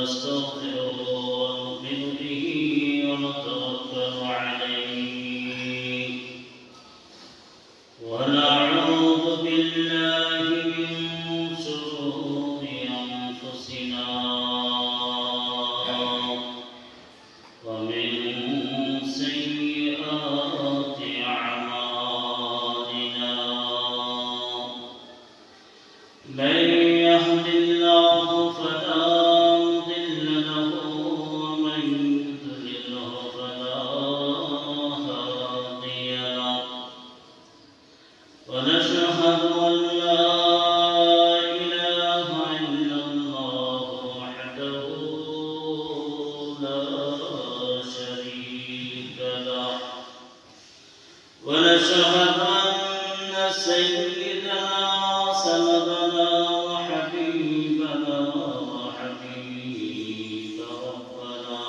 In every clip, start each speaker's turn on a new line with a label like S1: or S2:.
S1: ونستغفره ونؤمن به ونتوكل عليه ونعوذ بالله من شرور أنفسنا ومن سيئات أعمالنا من يهد الله فلا مضل له ومن يضلله فلا هادي له ونشهد أن لا إله إلا الله وحده لا شريك له ونشهد أن سيدنا سندنا وحبيبنا وحبيب ربنا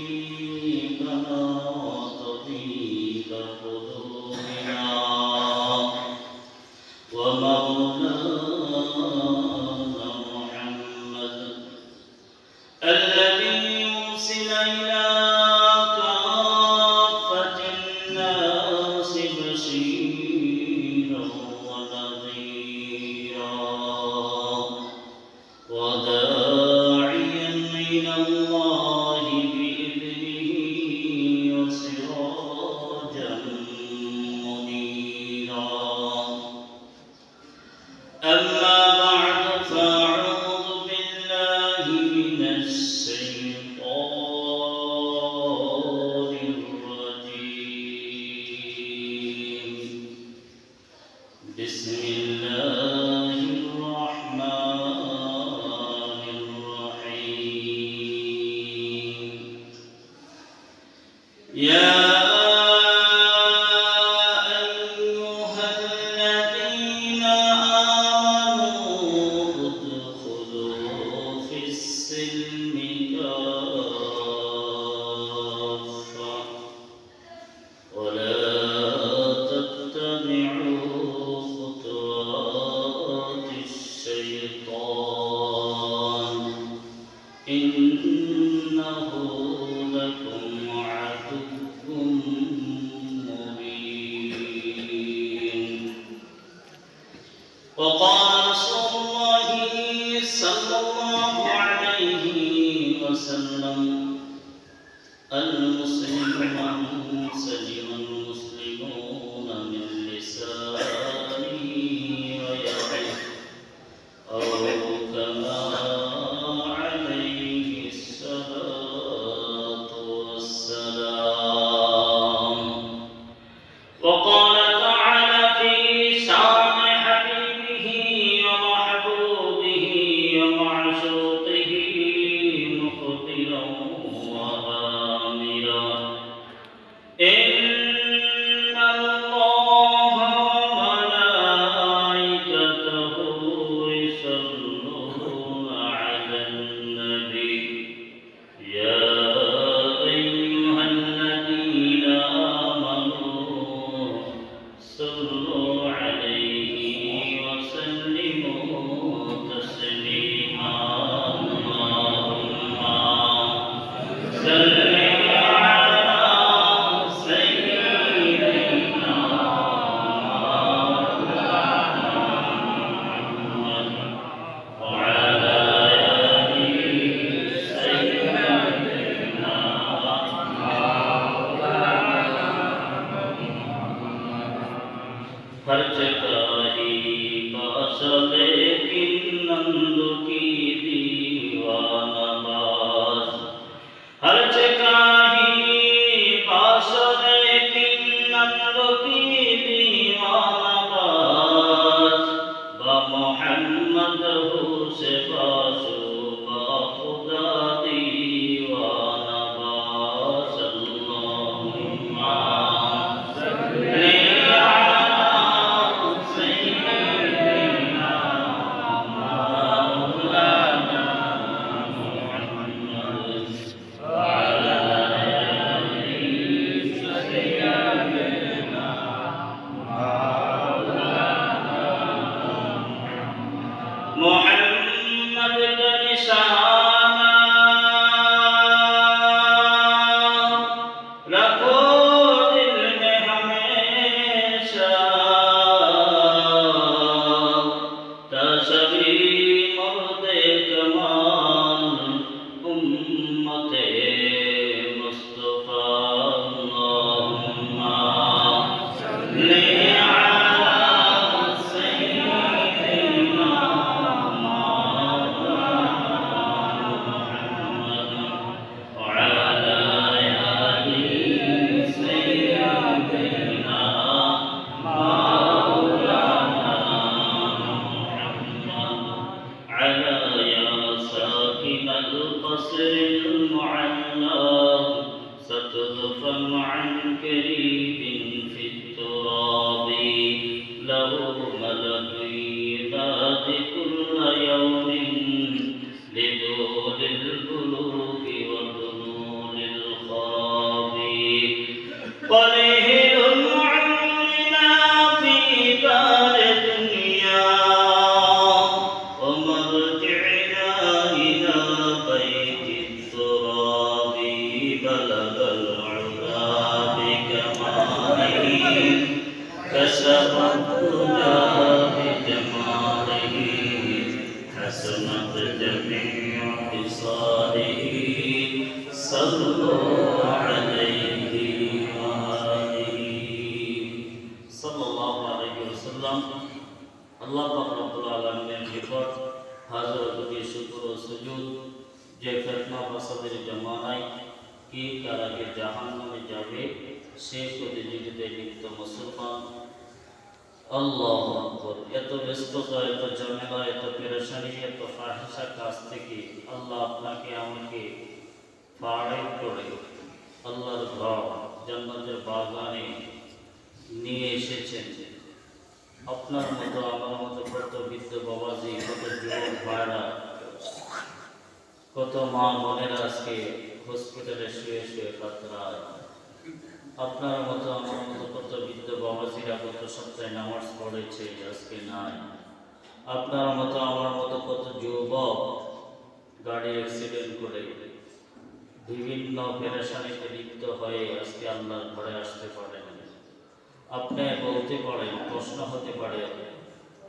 S1: وطبيبنا وطبيب قلوبنا ومولانا محمد الذي أرسل إلى كافة الناس بشيرا ونذيرا وداعيا إلى الله بإذنه وسراجا منيرا أما بعد فأعوذ بالله من الشيطان الرجيم بسم الله الرحمن الرحيم يا أيها الذين آمنوا ادخلوا في السلم كافة ولا تتبعوا خطوات الشيطان إنه لكم عدو مبين وقال رسول الله صلى الله عليه وسلم المسلم من سلم المسلمون من لسانه ويده أو كما عليه الصلاة والسلام وقال تعالى في شان حبيبه ومحبوبه ومعشوقه مخبرا وآمرا إن الله وملائكته يصلون على النبي يا أيها الذين آمنوا صلوا عليه وسلموا تسليما اللهم صل على سيدنا محمد وعلى آل سيدنا हरचकाही बासले किन्नंद की दीवाना बास हरचकाही बासले किन्नंद की दीवाना बास बा मोहम्मद हो से बासो बा खुदा दीवाना बास अल्लाहुम्मा मोहम्मद का निशान ومن القصر المعلى ستدفن عن كريب في التراب له ملك ينادي كل يوم لدول البلوغ وظنون الخاب قليل عمرنا في دار الدنيا ومرجعنا إلى بيت التراب بلغ العلا بكماله كشف الدجى بجماله حسنت جميع خصاله صلوا عليه وآله صلى الله عليه وسلم আল্লাহ পাক রব্বুল আলামিনের নিকট হাজার কোটি শুকর ও সুজুদ যে ফিতনা ফাসাদের জামানায় কি কারাগে জাহান্নামে যাবে সে প্রতিযোগিতায় লিপ্ত মুসলমান আল্লাহু আকবার এত ব্যস্ততা এত ঝামেলা এত পেরেশানি এত ফাহিশা কাজ থেকে আল্লাহ আপনাকে আমাকে ফারাক করে আল্লাহর ঘর জান্নাতের বাগানে নিয়ে এসেছেন আপনার মতো আমার মতো কত বৃদ্ধ বাবাজি কত যুবক ভাইরা কত মা বোনেরা আজকে হসপিটালে শুয়ে শুয়ে কাতরায় আপনার মতো আমার মতো কত বৃদ্ধ বাবাজিরা কত সপ্তাহে নামাজ পড়েছে আজকে নাই আপনার মতো আমার মতো কত যুবক গাড়ি অ্যাক্সিডেন্ট করে বিভিন্ন পেরেশানিতে লিপ্ত হয়ে আজকে আল্লাহর ঘরে আসতে পারেন আপনি বলতে পারেন প্রশ্ন হতে পারে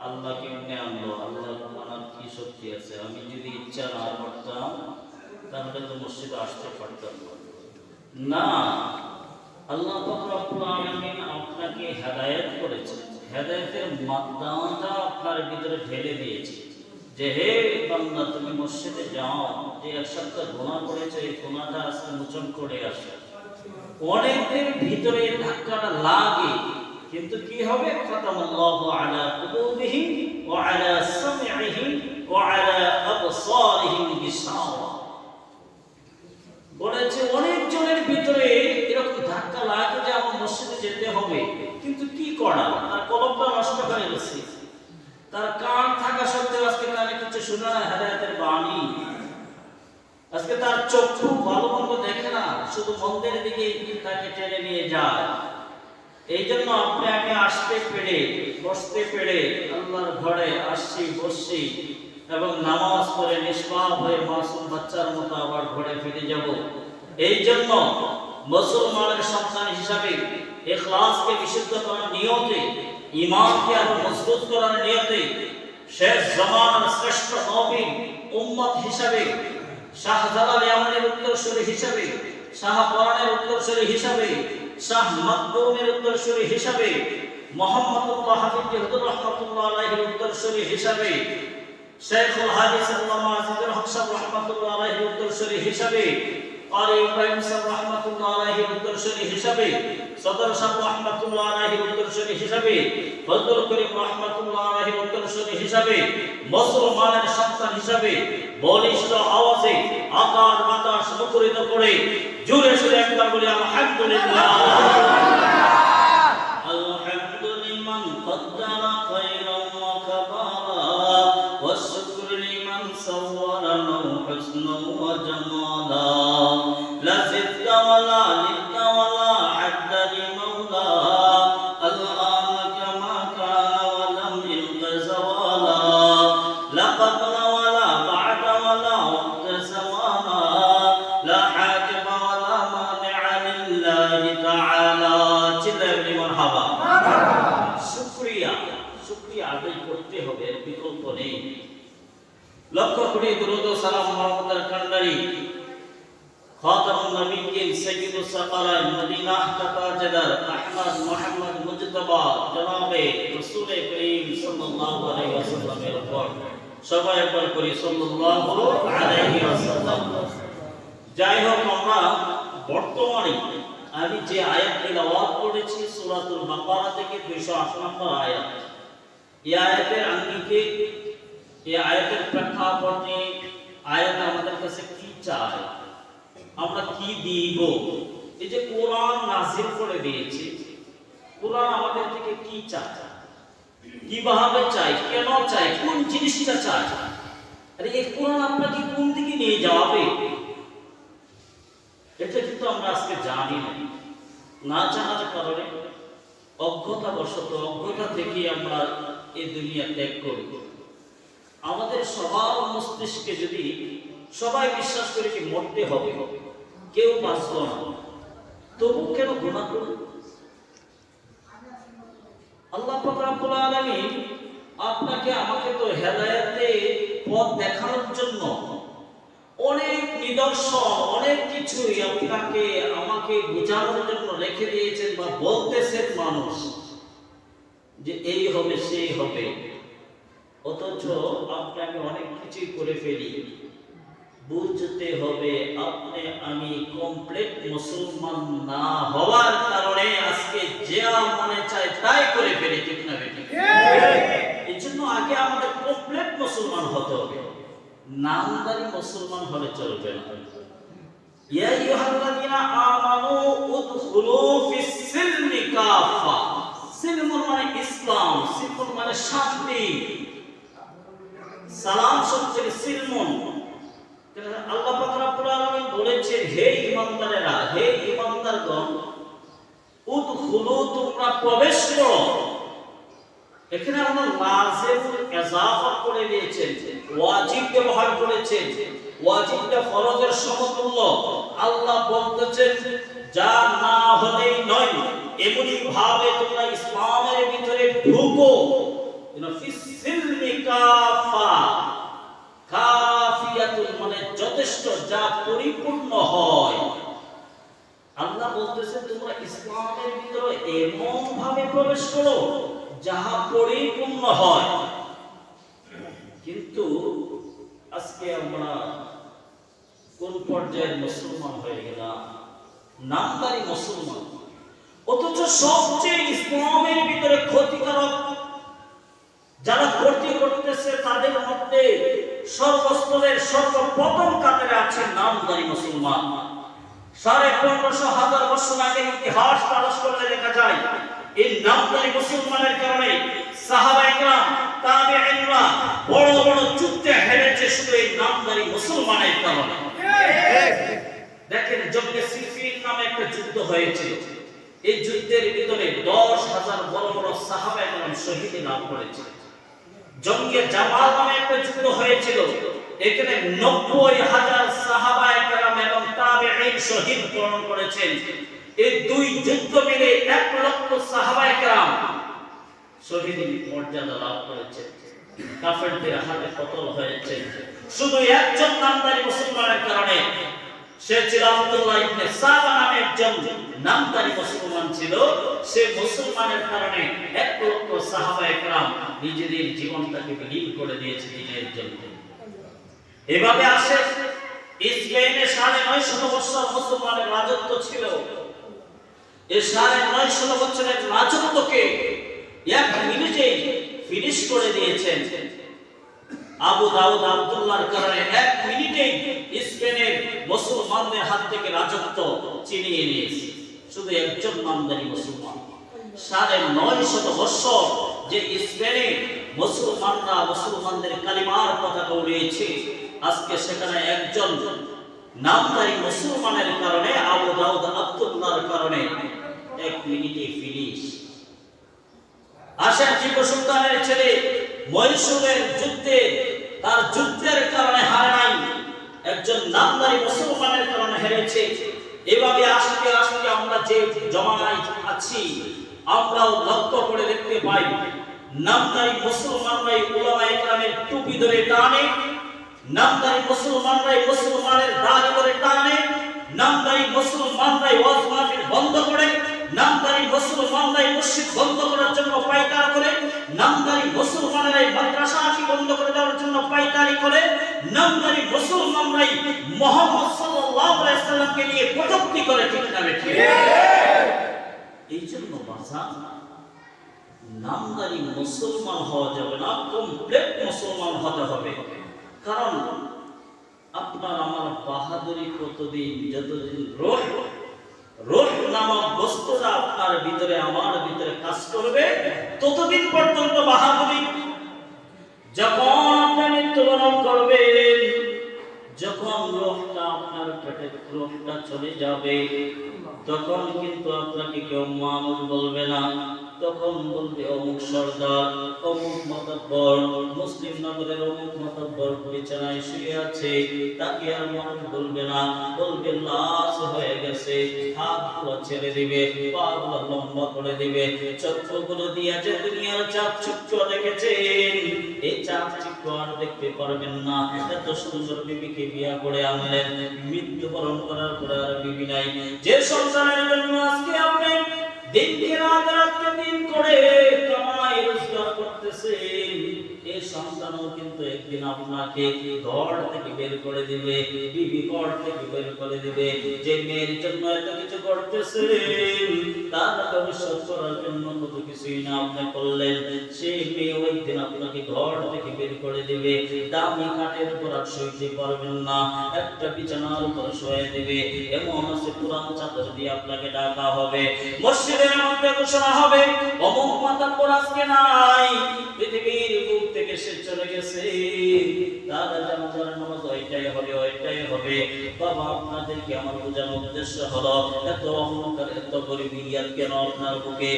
S1: আল্লাহ কেমনে আনলো আল্লাহ আনার কি শক্তি আছে আমি যদি ইচ্ছা না করতাম তাহলে তো মসজিদে আসতে পারতাম না আল্লাহ পাক রব্বুল আলামিন আপনাকে হেদায়েত করেছেন হেদায়েতের মাধ্যমটা আপনার ভিতরে ঢেলে দিয়েছে যে হে বান্দা তুমি মসজিদে যাও যে এক সপ্তাহ গুনাহ করেছো এই গুনাহটা আজকে মোচন করে আসো অনেকের ভিতরে ধাক্কাটা লাগে কিন্তু কি হবে খাতামাল্লাহু আলা কুলুবিহিম ওয়া আলা সামইহিম ওয়া আলা আবসারিহিম গিশাওয়া বলেছে অনেক জনের ভিতরে এরকম ধাক্কা লাগে যে আমার মসজিদে যেতে হবে কিন্তু কি করা তার কলবটা নষ্ট হয়ে গেছে তার কান থাকা সত্ত্বেও আজকে কানে কিছু শোনা না হেদায়েতের বাণী আজকে তার চক্ষু ভালো মন্দ দেখে না শুধু মন্দের দিকে তাকে টেনে নিয়ে যায় এই জন্য আপনাকে আসতে পেরে বসতে পেরে আল্লাহর ঘরে আসছি বসছি এবং নামাজ পড়ে নিষ্পাপ হয়ে মাসুম বাচ্চার মতো আবার ঘরে ফিরে যাব এই জন্য মুসলমানের সন্তান হিসাবে ইখলাসকে বিশুদ্ধ করার নিয়তে ঈমানকে আরো মজবুত করার নিয়তে শেষ জামানার শ্রেষ্ঠ নবী উম্মত হিসাবে শাহজালাল ইয়ামানের উত্তরসূরি হিসাবে শাহপরানের উত্তরসূরি হিসাবে শাহ মাকদুমের উত্তরসূরি হিসাবে মুহাম্মদুল্লাহ হাফিজ হুজুর রাহমাতুল্লাহ আলাইহির উত্তরসূরি হিসাবে শেখুল হাদিস আল্লামা আজিজুল হক সাহেব রাহমাতুল্লাহ আলাইহির উত্তরসূরি হিসাবে ক্বারি ইব্রাহিম সাহেব রাহমাতুল্লাহ আলাইহির উত্তরসূরি হিসাবে সদর সাহেব রাহমাতুল্লাহ আলাইহির উত্তরসূরি হিসাবে ফজলুল করিম রাহমাতুল্লাহ আলাইহির উত্তরসূরি হিসাবে মুসলমানের সন্তান হিসাবে বলিষ্ঠ আওয়াজে আকাশ বাতাস মুখরিত করে জোরে সোরে একবার বলি আলহামদুলিল্লাহ আলহামদুলিল্লাহ কদ্দারা খায়রান ওয়া কাবারা ওয়াস শুকরু লিমান সাওয়ারানা হুসনান ওয়া জামালা লা জিদ্দা ওয়ালা লিদ্দা ওয়ালা হাদ্দা লিমাওলা আল-আন কামা কানা ওয়া লাম ইলকা যাওয়ালা লা ক্বাবলা ওয়ালা বা'দা ওয়ালা ওয়াক্তা জামানা লা হাকিমা ওয়ালা মানি'a লিল্লাহি তাআলা চিল্লায় মারহাবা শুকরিয়া শুকরিয়া আদায় করতে হবে এর বিকল্প নেই লক্ষ কোটি দরুদ ও সালাম মুহাম্মদের কান্ডারি খাতামুন নবিয়্যিন সাইয়্যিদুস সাকারাইন মদিনা তাজদার আহমদ মুহাম্মদ মুজতবা জনাবে রাসূল করিম সাল্লাল্লাহু আলাইহি ওয়াসাল্লামের উপর সবাই একবার করি সাল্লাল্লাহু আলাইহি ওয়াসাল্লাম যাই হোক আমরা বর্তমানে আমি যে আয়াত তেলাওয়াত করেছি সূরাতুল বাকারা থেকে 208 নম্বর আয়াত এই আয়াতের আঙ্গিকে এই আয়াতের প্রেক্ষাপটে আয়াত আমাদেরকে চাই, আমরা কি দিব। এই যে কোরআন নাযিল করে দিয়েছে, কোরআন আমাদের থেকে কি চায়, কিভাবে চাই, কেন চাই, কোন জিনিসটা চাই। আরে এই কোরআন আপনাকে কোন দিকে নিয়ে যাবে, এটা কিন্তু আমরা আজকে জানি না। না জানার কারণে অজ্ঞতা থেকে আমরা এই দুনিয়া ত্যাগ করি। আমাদের সবার মস্তিষ্কে যদি সবাই বিশ্বাস করে কি মরতে হবে, কেউ বাঁচব না, তবু কেন গুনাহ করব? আল্লাহ পাক রব্বুল আলামিন আপনাকে আমাকে তো হেদায়েতে পথ দেখানোর জন্য অনেক নিদর্শন, অনেক কিছুই আপনাকে আমাকে বোঝানোর জন্য রেখে দিয়েছেন বা বলতেছেন মানুষ যে এই হবে সেই হবে, অথচ আপনাকে অনেক কিছুই করে ফেলি। বুঝতে হবে আপনি আমি কমপ্লিট মুসলমান না হওয়ার কারণে আজকে যা মনে চায় তাই করে ফেলি, ঠিক না বেটি? এই জন্য আগে আমাদের কমপ্লিট মুসলমান হতে হবে, নামদারি মুসলমান হলে চলবে না। ইয়া আইয়ুহাল্লাযীনা আমানু উদখুলু ফিস সিলমি কাফা। সিলম মানে ইসলাম, সিলম মানে শান্তি। সালাম শব্দের সিলমুন। আল্লাহ পাক রব্বুল আলামিন বলেছেন, হে ঈমানদারেরা, হে ঈমানদারগণ, উদখুলু তোমরা প্রবেশ করো। এখানে আমরা লাজিম ইজাফা করে দিয়েছেন, ওয়াজিব ব্যবহার করেছেন। ওয়াজিবটা ফরজের সমতুল্য। আল্লাহ বলতেছেন যা না হলেই নয়, এমনি ভাবে তোমরা ইসলামের ভিতরে ঢুকো। ফিস সিলমি কাফা, কাফিয়াতুন মানে যথেষ্ট, যা পরিপূর্ণ হয়। আল্লাহ বলতেছেন তোমরা ইসলামের ভিতরে এমন ভাবে প্রবেশ করো যাহা পরিপূর্ণ হয়। কিন্তু আজকে আমরা কোন পর্যায়ের মুসলমান হয়ে গেলাম? নামদারি মুসলমান, অথচ সবচেয়ে ইসলামের ভিতরে ক্ষতিকারক যারা ক্ষতি করতেছে তাদের মধ্যে সর্বস্তরের সর্বপ্রথম কাতারে আছে নামদারি মুসলমান। 1500 বছর আগের ইতিহাস তালাশ করলে দেখা যায় এই নামদারি মুসলমানের কারণে সাহাবায়ে কেরাম, তাবেঈনরা বড় বড় যুদ্ধে হেরেছে শুধু এই নামদারি মুসলমানের কারণে। দেখেন যজ্ঞে সিফিন নামে একটা যুদ্ধ হয়েছিল। এই যুদ্ধের ভিতরে 10,000 বড় বড় সাহাবায়ে কেরাম শহীদ লাভ করেছে। জঙ্গে জামাল নামে একটা যুদ্ধ হয়েছিল, এখানে 90,000 সাহাবায়ে কেরাম এবং তাবেঈন শহীদ বরণ করেছেন। এই দুই যুদ্ধ মিলে 1 লক্ষ সাহাবায়ে কেরাম শহীদের মর্যাদা লাভ করেছেন, কাফেরদের হাতে কতল হয়েছে শুধু একজন নামদারি মুসলমানের কারণে। সে ছিল আব্দুল্লাহ ইবনে সাবা নামে একজন নামদারি মুসলমান ছিল। সে মুসলমানের কারণে 1 লক্ষ সাহাবায়ে কেরাম নিজেদের জীবনটাকে বিলীন করে দিয়েছে দিনের জন্য। এভাবে আসে স্পেনে 950 বছর মুসলমানের রাজত্ব ছিল। এই 950 বছরের রাজত্বকে এক মিনিটে ফিনিশ করে দিয়েছেন আবু দাউদ আব্দুল্লাহর কারণে। 1 মিনিটে স্পেনের মুসলমানদের হাত থেকে রাজত্ব ছিনিয়ে নিয়েছে শুধু একজন নামদারি মুসলমান। 950 বছর যে স্পেনে মুসলমানরা মুসলমানদের কালিমার কথা বলেছে, আজকে সেখানে একজন নামদারি মুসলমানের কারণে, আবু দাউদ আব্দুল্লাহর কারণে 1 মিনিটে ফিনিশ। আসেন টিপু সুলতানের ছেলে মহীশূরের যুদ্ধে, তার যুদ্ধের কারণে হারে নাই, একজন নামদারি মুসলমানের কারণে হেরেছে। এভাবে আজকে আমরা যে জমানায় আছি আমরাও লক্ষ্য করে দেখতে পাই নামদারি মুসলমানরাই উলামায়ে কেরামের টুপি ধরে টানে, নামদারি মুসলমানরাই মুসলমানের দাড়ি ধরে টানে, নামদারি মুসলমানরাই ওয়াজ মাহফিল বন্ধ করে, নামদারি মুসলমানরাই মসজিদ বন্ধ করার জন্য পায়তারা করে, নামদারি মুসলমানরাই মাদ্রাসা বন্ধ করে দেওয়ার জন্য পায়তারি করে, নামদারি মুসলমানরাই মুহাম্মদ সাল্লাল্লাহু আলাইহি সাল্লামকে নিয়ে কটূক্তি করে, ঠিক না বেঠিক? এই জন্য বাজান নামদারি মুসলমান হওয়া যাবে না, কমপ্লিট মুসলমান হতে হবে। কারণ আপনার আমার বাহাদুরি কতদিন, যতদিন রূহ রূহ নামক বস্তুটা আপনার ভিতরে আমার ভিতরে কাজ করবে ততদিন পর্যন্ত বাহাদুরি। যখন আপনি মৃত্যুবরণ করবেন, যখন রূহটা আপনার পেটে রূহটা চলে যাবে, তখন কিন্তু আপনাকে কেউ মানুষ বলবে না, তখন বলবে অমুক সর্দার, অমুক মাতব্বর, মুসলিম নগরের অমুক মাতব্বর বিছানায় শুয়ে আছে। তাকে আর মানুষ বলবে না, বলবে লাশ হয়ে গেছে। হাতগুলো ছেড়ে দিবে, পাগুলো লম্বা করে দিবে, চক্ষুগুলো দিয়ে যে দুনিয়ার চাকচিক্য দেখেছেন, এই চাকচিক্য আর দেখতে পারবেন না। এত সুন্দর বিবিকে বিয়া করে আনলেন, মৃত্যুবরণ করার পরে আর বিবি নাই। যে সন্তানের জন্য আজকে আপনি দিনকে রাত রাতকে দিন করে কামাই রোজগার করতেছেন, এই সন্তানও কিন্তু একদিন আপনাকে ঘর থেকে বের করে দিবে, বিবি ঘর থেকে বের করে দিবে। যে মেয়ের জন্য এত কিছু করতেছেন, তার ভবিষ্যৎ করার জন্য কত কিছুই না আপনি করলেন, সেই মেয়ে একদিন আপনাকে ঘর থেকে বের করে দিবে। দামি খাটের উপর আর শুইতে পারবেন না, একটা বিছানার উপর শুয়ে দিবে। এমন আছে পুরান চাদর দিয়ে আপনাকে ডাকা হবে, মসজিদের মধ্যে ঘোষণা হবে অমুক মাতাব্বর আজকে নাই, পৃথিবীর বুক থেকে সে চলে গেছে। তার জানাজার নামাজ ওইটাই হবে, ওইটাই হবে। বাবা, আপনাদেরকে আমার বোঝানোর উদ্দেশ্য হলো, এত অহংকার, এত গরিবিয়াত কেন আপনার বুকে?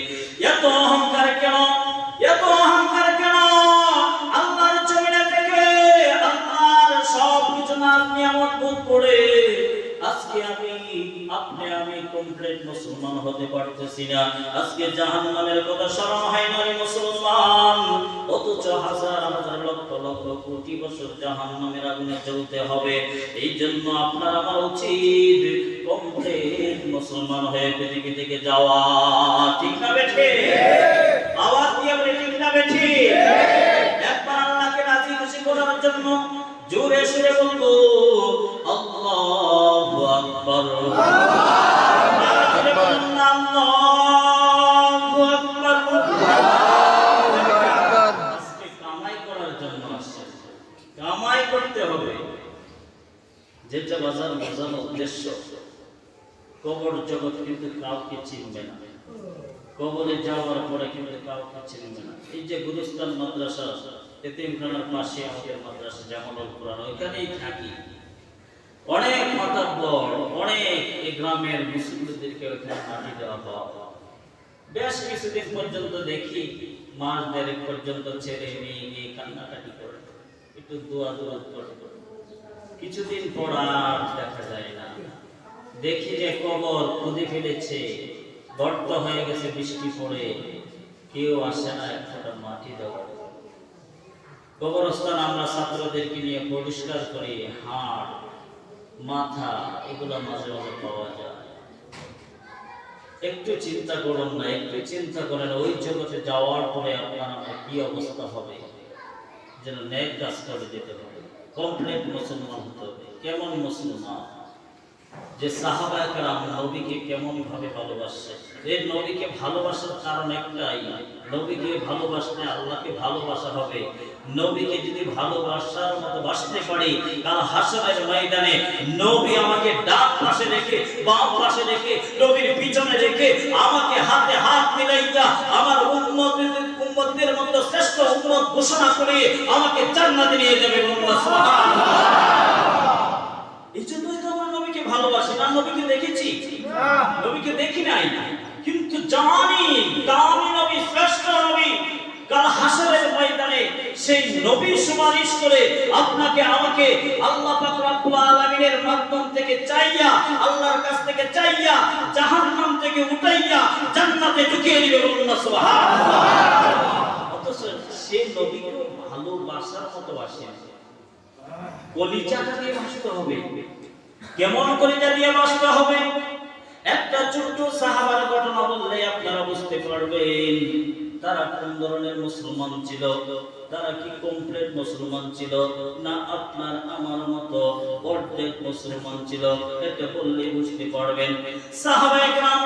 S1: এত অহংকার কেন? এত অহংকার কেন? আল্লাহর জমিনে থেকে আল্লাহর সব কিছু না নিয়ামত ভোগ করে আজকে আমি কমপ্লিট মুসলমান হতে পারতেছি না। আজকে জাহান্নামের কথা স্মরণ হয় না রে মুসলমান, অথচ হাজার হাজার লক্ষ লক্ষ কোটি বছর জাহান্নামের আগুনে জ্বলতে হবে। এই জন্য আপনার আমার উচিত কমপ্লিট মুসলমান হয়ে পৃথিবী থেকে যাওয়া। ঠিক না বেঠে? আওয়াজ দিয়ে বলে ঠিক না বেঠে? একবার আল্লাহকে রাজি খুশি করার জন্য জোরে সুরে বলবো আল্লাহু আকবার। কামাই করতে হবে, যেটা বাজার বোঝানো উদ্দেশ্য। কবর জগৎ কিন্তু কাউকে চিনবে না, কবরে যাওয়ার পরে কিন্তু কাউকে চিনবে না। এই যে গুরুস্থান মাদ্রাসা, এতিমখানার পাশে আমাদের মাদ্রাসা জামালুল কোরআন, ওইখানেই থাকি। অনেক মাতাব্বর, অনেক এই গ্রামের মুসলিমদেরকে ওইখানে মাটি দেওয়া হয়। বেশ কিছুদিন পর্যন্ত দেখি, মাস দেড়েক পর্যন্ত ছেলে মেয়ে নিয়ে কান্নাকাটি করে, একটু দোয়া দোয়া করে। কিছুদিন পর আর দেখা যায় না। দেখি যে কবর খুঁজে ফেলেছে, গর্ত হয়ে গেছে, বৃষ্টি পড়ে, কেউ আসে না এক ফোঁটা মাটি দেওয়া। কবরস্থান আমরা ছাত্রদেরকে নিয়ে পরিষ্কার করি, হাড় মাথা এগুলো মাঝে মাঝে পাওয়া যায়। একটু চিন্তা করুন না, একটু চিন্তা করেন ওই জগতে যাওয়ার পরে আপনার আমার কি অবস্থা হবে। যেন ন্যায় কাজ করে যেতে হবে, কমপ্লিট মুসলমান হতে হবে। কেমন মুসলমান? যে সাহাবায়ে কেরাম নবীকে কেমন ভাবে ভালোবাসে। এই নবীকে ভালোবাসার কারণ একটাই, নবীকে ভালোবাসলে আল্লাহকে ভালোবাসা হবে। নবীকে যদি ভালোবাসার মতো বাসতে পারি, কাল হাসরের ময়দানে নবী আমাকে ডান পাশে রেখে, বাম পাশে রেখে, নবীর পিছনে রেখে আমাকে হাতে হাত মিলাইয়া আমার উম্মতদের মধ্যে শ্রেষ্ঠ উম্মত ঘোষণা করে আমাকে জান্নাতে নিয়ে যাবে। সুবহানাল্লাহ। এই জন্যই তো আমরা নবীকে ভালোবাসি। না নবীকে দেখেছি? নবীকে দেখি নাই, কিন্তু জানি দামি নবী, শ্রেষ্ঠ নবী। কাল হাসরের ময়দানে সেই নবী সুপারিশ করে আপনাকে আমাকে আল্লাহ পাক রব্বুল আলামিনের মাধ্যম থেকে চাইয়া, আল্লাহর কাছ থেকে চাইয়া, জাহান্নাম থেকে উঠাইয়া জান্নাতে ঢুকিয়ে দিবে। সুবহানাল্লাহ। অথচ সেই নবীকে ভালোবাসার মতো বাসি, কলিজাটা দিয়ে বাসতে হবে। কেমন কলিজা দিয়ে বাসতে হবে? একটা ছোট্ট সাহাবার ঘটনা বললে আপনারা বুঝতে পারবেন তারা কোন ধরনের মুসলমান ছিল। তারা কি কমপ্লিট মুসলমান ছিল না আপনার আমার মতো অর্ধেক মুসলমান ছিল? এটা বললে বুঝতে পারবেন। সাহাবায়ে কেরাম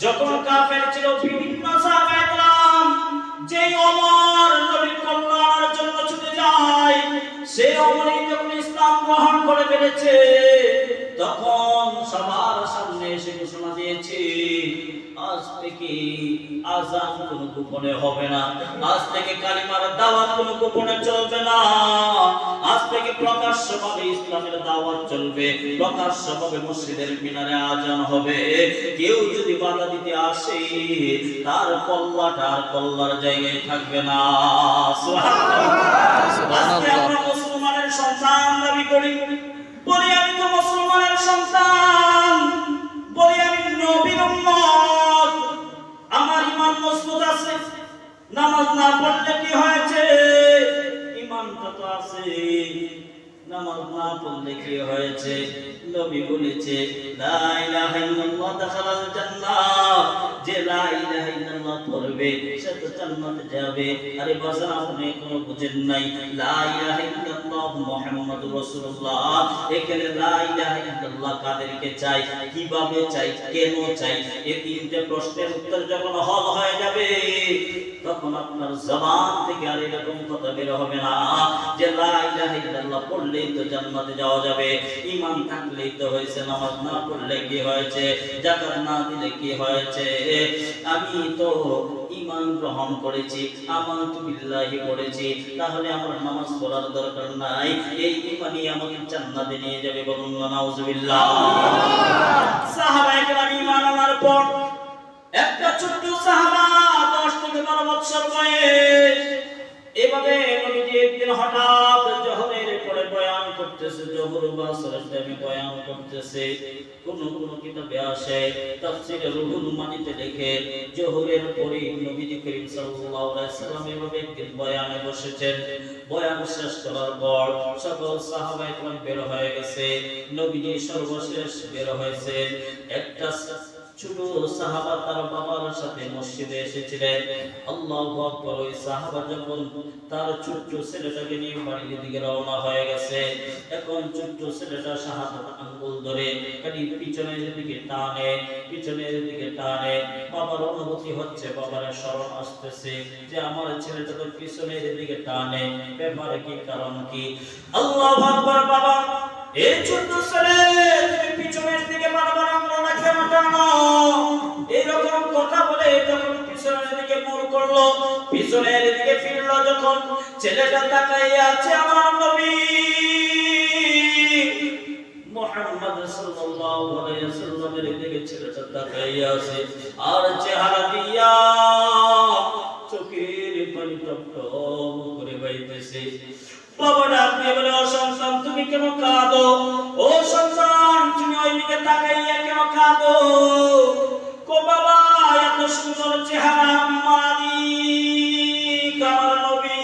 S1: যখন কাফের ছিল, বিভিন্ন সাহাবায়ে কেরাম যে ওমর নবীর কল্যাণের জন্য ছুটে যায়, সে ওমরই যখন ইসলাম ইসলাম গ্রহণ করে ফেলেছে, তখন সবার সামনে এসে ঘোষণা দিয়েছে, আজ থেকে আযান কোনো গোপনে হবে না, আজ থেকে কালিমার দাওয়াত কোনো গোপনে চলবে না, আজ থেকে প্রকাশ্যভাবে ইসলামের দাওয়াত চলবে, প্রকাশ্যভাবে মসজিদের মিনারে আযান হবে। কেউ যদি বাধা দিতে আসে তার কল্লাটা আর কল্লার জায়গায় থাকবে না। সুবহানাল্লাহ। আমরা মুসলমানের সন্তান দাবি করি, বলি আমি তো মুসলমানের সন্তান, বলি আমি নবীর উম্মত, আমার ঈমান মজবুত আছে। নামাজ না পড়লে কি হয়েছে? ঈমানটা তো আছে। নামাজ না পড়লে কি হয়েছে? নবী বলেছে লা ইলাহা ইল্লাল্লাহ দাখালাল জান্নাহ, যে লা ইলাহা ইল্লাল্লাহ পড়বে সে তো জান্নাতে যাবে। আরে বাজার আপনি কোনো বুঝেন নাই, লা ইলাহা ইল্লাল্লাহ মুহাম্মাদুর রাসূলুল্লাহ, এখানে লা ইলাহা ইল্লাল্লাহ কাদেরকে চাই, কিভাবে চাই, কেন চাই, এই তিনটে প্রশ্নের উত্তর যখন হল হয়ে যাবে তখন আপনার জবান থেকে আর এরকম কথা বের হবে না যে লা ইলাহা ইল্লাল্লাহ পড়লেই তো জান্নাতে যাওয়া যাবে, ঈমান থাকলেই তো হয়েছে, নামাজ না পড়লে কি হয়েছে, যাকাত না দিলে কি হয়েছে, আমি তো ঈমান গ্রহণ করেছি, আমানতু বিল্লাহি পড়েছি, তাহলে আমার নামাজ পড়ার দরকার নাই, এই ঈমানই আমাকে জান্নাতে নিয়ে যাবে। বলুন নাউযুবিল্লাহ। সাহাবায়ে কেরাম ঈমান আনার পর একটা ছোট্ট সাহাবা 10 থেকে 12 বছর বয়স, এভাবে নবীজি একদিন হঠাৎ জোহরের পরে বয়ান করতেছে, জোহর বা আসরের টাইমে বয়ান করতেছে। কোন কিতাবে আসে তাফসীরে রুহুল মানিতে লেখে জোহরের পরে নবীজি করিম সাল্লাল্লাহু আলাইহি সাল্লাম এভাবে একদিন বয়ানে বসেছেন। বয়ান শেষ করার পর সকল সাহাবায়ে কেরাম বের হয়ে গেছে, নবীজি সর্বশেষ বের হয়েছেন। একটা ছোট সাহাবা তার বাবার সাথে মসজিদে এসেছিলেন। আল্লাহু আকবার। ওই সাহাবা যখন তার ছোট ছেলেটাকে নিয়ে বাড়ির দিকে রওনা হয়ে গেছে, এখন ছোট ছেলেটা শাহাদাত আঙ্গুল ধরে খালি পিছনের দিকে টানে, পিছনের দিকে টানে। বাবার অনুভূতি হচ্ছে, বাবার স্মরণ আসতেছে যে আমার ছেলেটা তো পিছনের দিকে টানে, ব্যাপারে কি, কারণ কি? আল্লাহু আকবার। বাবা, এই ছোট ছেলে তুমি পিছনের দিকে বারবার আঙ্গুলটা কেন টানো? এইরকম কথা বলে যখন পিছনের দিকে মুখ করলো, পিছনের দিকে ফিরলো, যখন ছেলেটা তাকাইয়া আছে আমার নবী মুহাম্মদ সাল্লাল্লাহু আলাইহি ওয়াসাল্লামের দিকে ছেলেটা তাকাইয়া আছে, আর চেহারা দিয়া চোখের পানি টপ টপ করে বাইতেছে। বাবা ডাক দিয়ে বলে, ও সন্তান তুমি কেন কাঁদো? ও সন্তান তুমি ওইদিকে তাকাইয়া কেন কাঁদো? কো বাবা, এত সুন্দর চেহারা মালিক আমার নবী,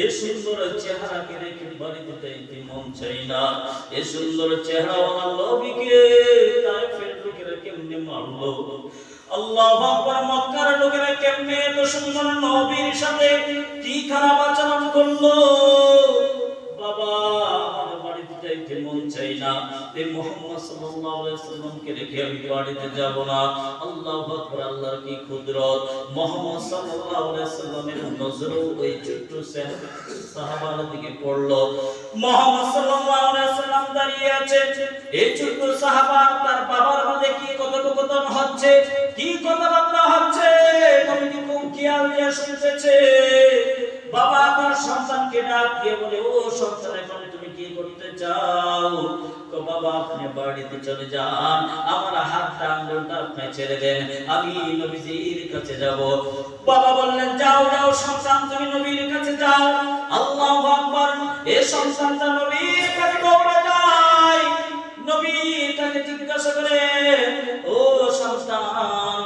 S1: এই সুন্দর চেহারাকে দেখে বাড়িতে যাইতে মন চাই না। এই সুন্দর চেহারা আমার নবীকে তায়েফের লোকেরা কেমনে মারলো? আল্লাহু আকবার। মক্কার লোকেরা কেমনে এত সুন্দর নবীর সাথে কি খারাপ আচরণ করলো? বাবা, আমার বাড়িতে যাইতে মন চাই না, এই মুহাম্মদ সাল্লাল্লাহু আলাইহি ওয়াসাল্লামকে রেখে আমি বাড়িতে যাব না। আল্লাহু আকবার। আল্লাহর কি কুদরত! মুহাম্মদ সাল্লাল্লাহু আলাইহি ওয়াসাল্লামের নজর ওই ছোট্ট সাহাবার দিকে পড়লো। মুহাম্মদ সাল্লাল্লাহু আলাইহি ওয়াসাল্লাম দাঁড়িয়ে আছে, এই ছোট্ট সাহাবা তার বাবার মধ্যে কি কথোপকথন হচ্ছে, কি কথাবার্তা হচ্ছে, নবীজি খুব খেয়াল দিয়ে শুনতেছে। বাবা তার সন্তানকে ডাক দিয়ে বলে, ও সন্তান এখন তুমি কি করতে চাও? তো বাবা আপনি বাড়িতে চলে যান, আমার হাতটা আঙ্গুলটা আপনি ছেড়ে দেন, আমি নবীজির কাছে যাব। বাবা বললেন, যাও যাও সন্তান, তুমি নবীর কাছে যাও। আল্লাহু আকবার। এই সন্তানটা নবীর কাছে দৌড়ে যায়। নবী তাকে জিজ্ঞাসা করে, ও সন্তান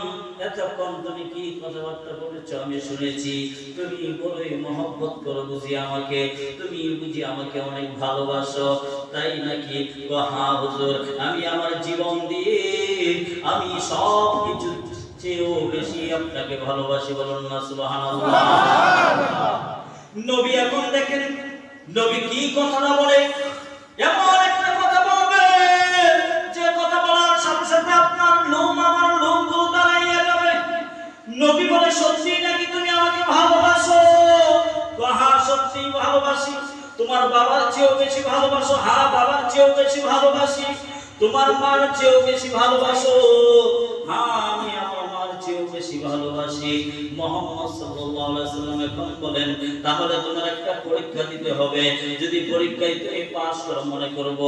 S1: এতক্ষণ তুমি কি কথাবার্তা বলেছ আমি শুনেছি, তুমি বড়ই মহব্বত করো বুঝি আমাকে, তুমি বুঝি আমাকে অনেক ভালোবাসো, তাই নাকি? হ্যাঁ হুজুর, আমি আমার জীবন দিয়ে আমি সব কিছু চেয়েও বেশি আপনাকে ভালোবাসি। বলুন না সুবহানাল্লাহ। নবী এখন দেখেন নবী কি কথাটা বলে, এমন একটা কথা বলবে যে কথা বলার সাথে সাথে আপনার লোম আমার লোমগুলো দাঁড়াইয়া যাবে। নবী বলে, সত্যি নাকি তুমি আমাকে ভালোবাসো? হ্যাঁ সত্যি ভালোবাসি। তোমার বাবার চেয়েও বেশি ভালোবাসো? হ্যাঁ, বাবার চেয়েও বেশি ভালোবাসি। তোমার মার চেয়েও বেশি ভালোবাসো? হ্যাঁ, আমি আমার মার চেয়েও বেশি ভালোবাসি। মুহাম্মদ সাল্লাল্লাহু আলাইহি ওয়াসাল্লাম এখন বলেন, তাহলে তোমার একটা পরীক্ষা দিতে হবে। যদি পরীক্ষায় তুমি পাস করো, মনে করব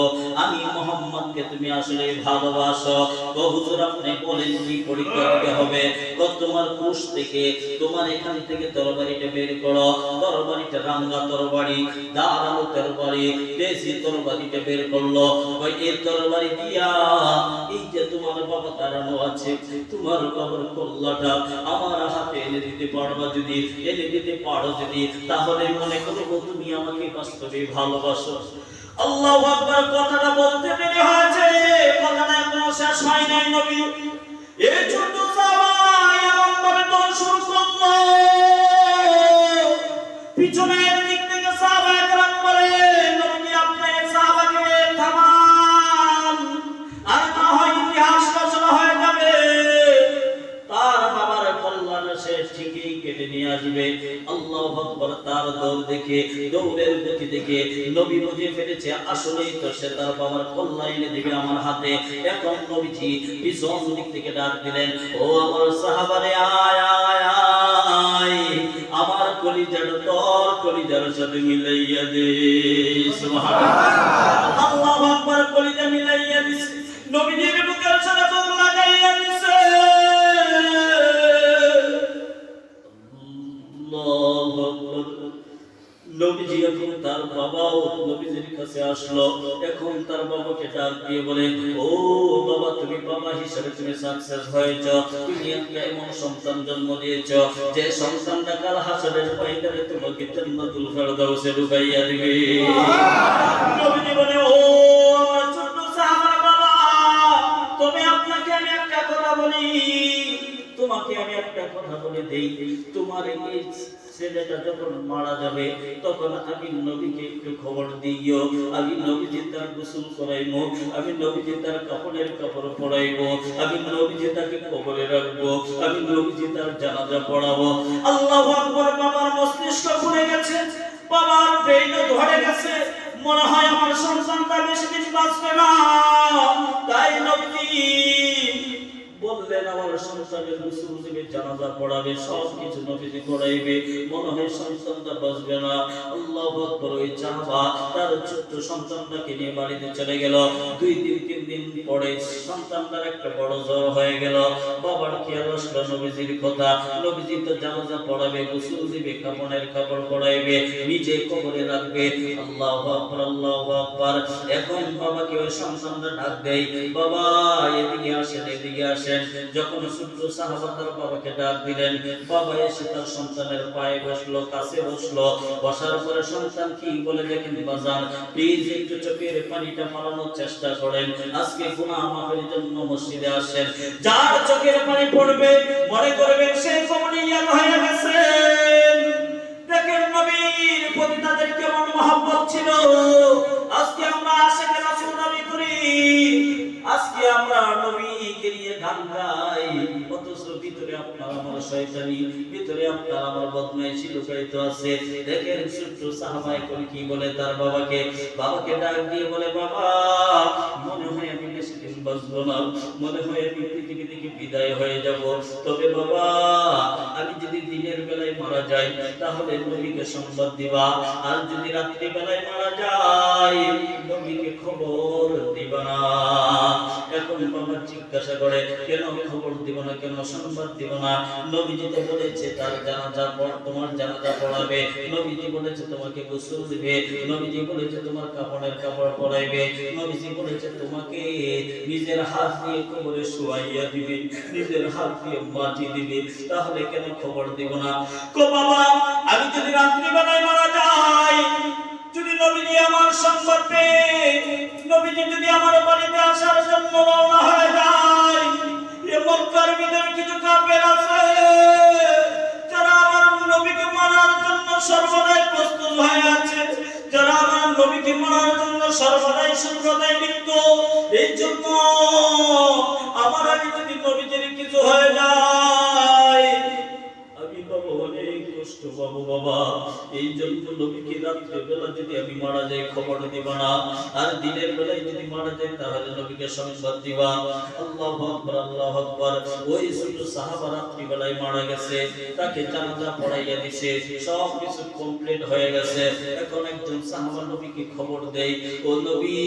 S1: আমি মুহাম্মদকে তুমি আসলে ভালোবাসো। তো হুজুর আপনি বলেন কি পরীক্ষা দিতে হবে? তো তোমার কোষ থেকে, তোমার এখান থেকে তরবারিটা বের করো। তরবারিটা রাঙ্গা তরবারি, ধারালো তরবারি, দেশি তরবারিটা বের করলো। ওই এই তরবারি দিয়া এই যে তোমার বাবা দাঁড়ানো আছে, তোমার বাবার কল্লাটা আমার হাতে এনে দিতে পারবা? যদি এনে দিতে পারো, যদি, তাহলে মনে করবো তুমি আমাকে বাস্তবে ভালোবাসো। আল্লাহু আকবার। কথাটা বলতে দেরি হয়েছে, কথাটা এখনো শেষ হয় নাই। নবী এই ছোট সাহাবাই এমন ভাবে দৌড় শুরু করলো, পিছনের দিক থেকে সাহাবায়ে কেরাম বলে, নবী আপনি সাহাবাকে থামান, আর না হয় ইতিহাস রচনা হয়ে যাবে। তার বাবার কল্যাণে সে ঠিকই কেটে নিয়ে আসবে। আল্লাহু আকবার। তার দৌড় দেখে, দৌড়ের গতি দেখে নবী বুঝে ফেলেছে আসলেই তো সে তার বাবার কল্যাণে দিবে আমার হাতে। এখন নবীজি পিছন দিক থেকে ডাক দিলেন, ও আমার সাহাবারে, আয় আয় আয়, আমার কলিজাটা তোর কলিজার সাথে মিলাইয়া দে। সুবহানাল্লাহ। আল্লাহু আকবার। কলিজা মিলাইয়া দিছে, নবীজির বুকের সাথে বুক লাগাইয়া দিছে। আল্লাহু আকবার। নবীজি এখন তার বাবাও নবীজির কাছে আসলো। এখন তার বাবাকে ডাক দিয়ে বলে, ও বাবা, তুমি বাবা হিসেবে তুমি সাকসেস হয়েছো। তুমি একটা এমন সন্তান জন্ম দিয়েছো যে সন্তানটা কাল হাসরের ময়দানে তোমাকে জান্নাতুল ফেরদাউসে ঢুকাইয়া দিবে। নবীজি বলে, ও আমার ছোট সাহাবার বাবা, তবে আপনাকে আমি একটা কথা বলি, তোমাকে আমি একটা কথা বলে দেই। তোমার এই ছেলেটা যখন মারা যাবে, তখন আমি নবীকে একটু খবর দিও। আমি নবীজি তার গোসল করাইবো, আমি নবীজি তার কাপড়ের কাপড় পরাইবো, আমি নবীজি তাকে কবরে রাখবো, আমি নবীজি তার জানাজা পড়াবো। আল্লাহু আকবার। বাবার মস্তিষ্ক খুলে গেছে, বাবার ব্রেইন ধরে গেছে। মনে হয় আমার সন্তানটা বেশি দিন বাঁচবে না। তাই নবীজি বললেন, আমার সন্তানের গোসল দিবে, জানাজা পড়াবে, সব কিছু নবীজি করাইবে। মনে হয় সন্তানটা বাঁচবে না। আল্লাহু আকবার। ওই সাহাবা তার ছোট্ট সন্তানটাকে নিয়ে বাড়িতে চলে গেল। 2 দিন 3 দিন পরে সন্তানটার একটা বড় জ্বর হয়ে গেল। বাবার খেয়াল আসলো নবীজির কথা। নবীজি তো জানাজা পড়াবে, গোসল দিবে, কাফনের কাপড় পরাইবে, নিজে কবরে রাখবে। আল্লাহু আকবার, আল্লাহু আকবার। এখন বাবাকে ওই সন্তানটা ডাক দেয়, বাবা এদিকে আসেন, এদিকে আসেন। যখন ছোট্ট সাহাবা তার বাবাকে ডাক দিলেন, বাবা এসে তার সন্তানের পায়ে বসলো, কাছে বসলো। বসার পরে সন্তান কি বলে দেখেন বাজান, প্লিজ একটু চোখের পানিটা মারানোর চেষ্টা করেন। আজকে গুনাহ মাফের জন্য মসজিদে আসেন, যার চোখের পানি পড়বে মনে করবেন সে কবরিয়াত হয়ে গেছে। দেখেন নবীর প্রতি তাদের কেমন মহব্বত ছিল। আজকে আমরা আশিক রাসূল নবী করি, আজকে আমরা নবীকে নিয়ে গান গাই, অথচ ভিতরে আপনার আমার শয়তানি, ভিতরে আপনার আমার বদমাইশি লুকায়িত আছে। দেখেন ছোট্ট সাহাবায়ে কোন কি বলে তার বাবাকে, বাবাকে ডাক দিয়ে বলে, বাবা মনে হয় আমি বেশি দিন বাঁচব না, মনে হয় আমি পৃথিবী থেকে বিদায় হয়ে যাব। তবে বাবা আমি যদি দিনের বেলায় মারা যাই তাহলে নবীকে সংবাদ দিবা, আর যদি রাত্রি বেলায় মারা যাই নবীকে খবর দিবা না। এখন বাবা জিজ্ঞাসা করে, কেন খবর দিব না, কেন সংবাদ দিব না? নবীজি তো বলেছে তার জানাজা তোমার জানাজা পড়াবে, নবীজি বলেছে তোমাকে গোসল দিবে, নবীজি বলেছে তোমার কাফনের কাপড় পরাইবে, নবীজি বলেছে তোমাকে নিজের হাত দিয়ে কবরে শুয়াইয়া দিবে, নিজের হাত দিয়ে মাটি দিবে, তাহলে কেন খবর দিব না? কো বাবা আমি যদি রাত্রি বেলায় মারা যাই, যদি নবীজি আমার সংবাদ পেয়ে নবীজি যদি আমার বাড়িতে আসার জন্য রওনা হয়ে যায়, এ মক্কার ভিতরে কিছু কাফের আছে যারা আমার নবীকে মারার জন্য সর্বদাই প্রস্তুত হয়ে আছে, যারা আমার নবীকে মারার জন্য সর্বদাই শত্রুতায় লিপ্ত। এই জন্য আমার আগে যদি নবীজির কিছু হয়ে যায় আমি বাবা অনেক কষ্ট পাবো বাবা। এই জন্য নবীকে রাত্রের বেলা যদি আমি মারা যাই খবর দিবা না, আর দিনের বেলায় যদি মারা যাই তাহলে নবীকে সংবাদ দিবা। আল্লাহু আকবার, আল্লাহু আকবার। ওই ছোট সাহাবা রাত্রি বেলায় মারা গেছে, তাকে জানাজা পড়াইয়া দিছে, সব কিছু কমপ্লিট হয়ে গেছে। এখন একজন সাহাবা নবীকে খবর দেয়, ও নবী,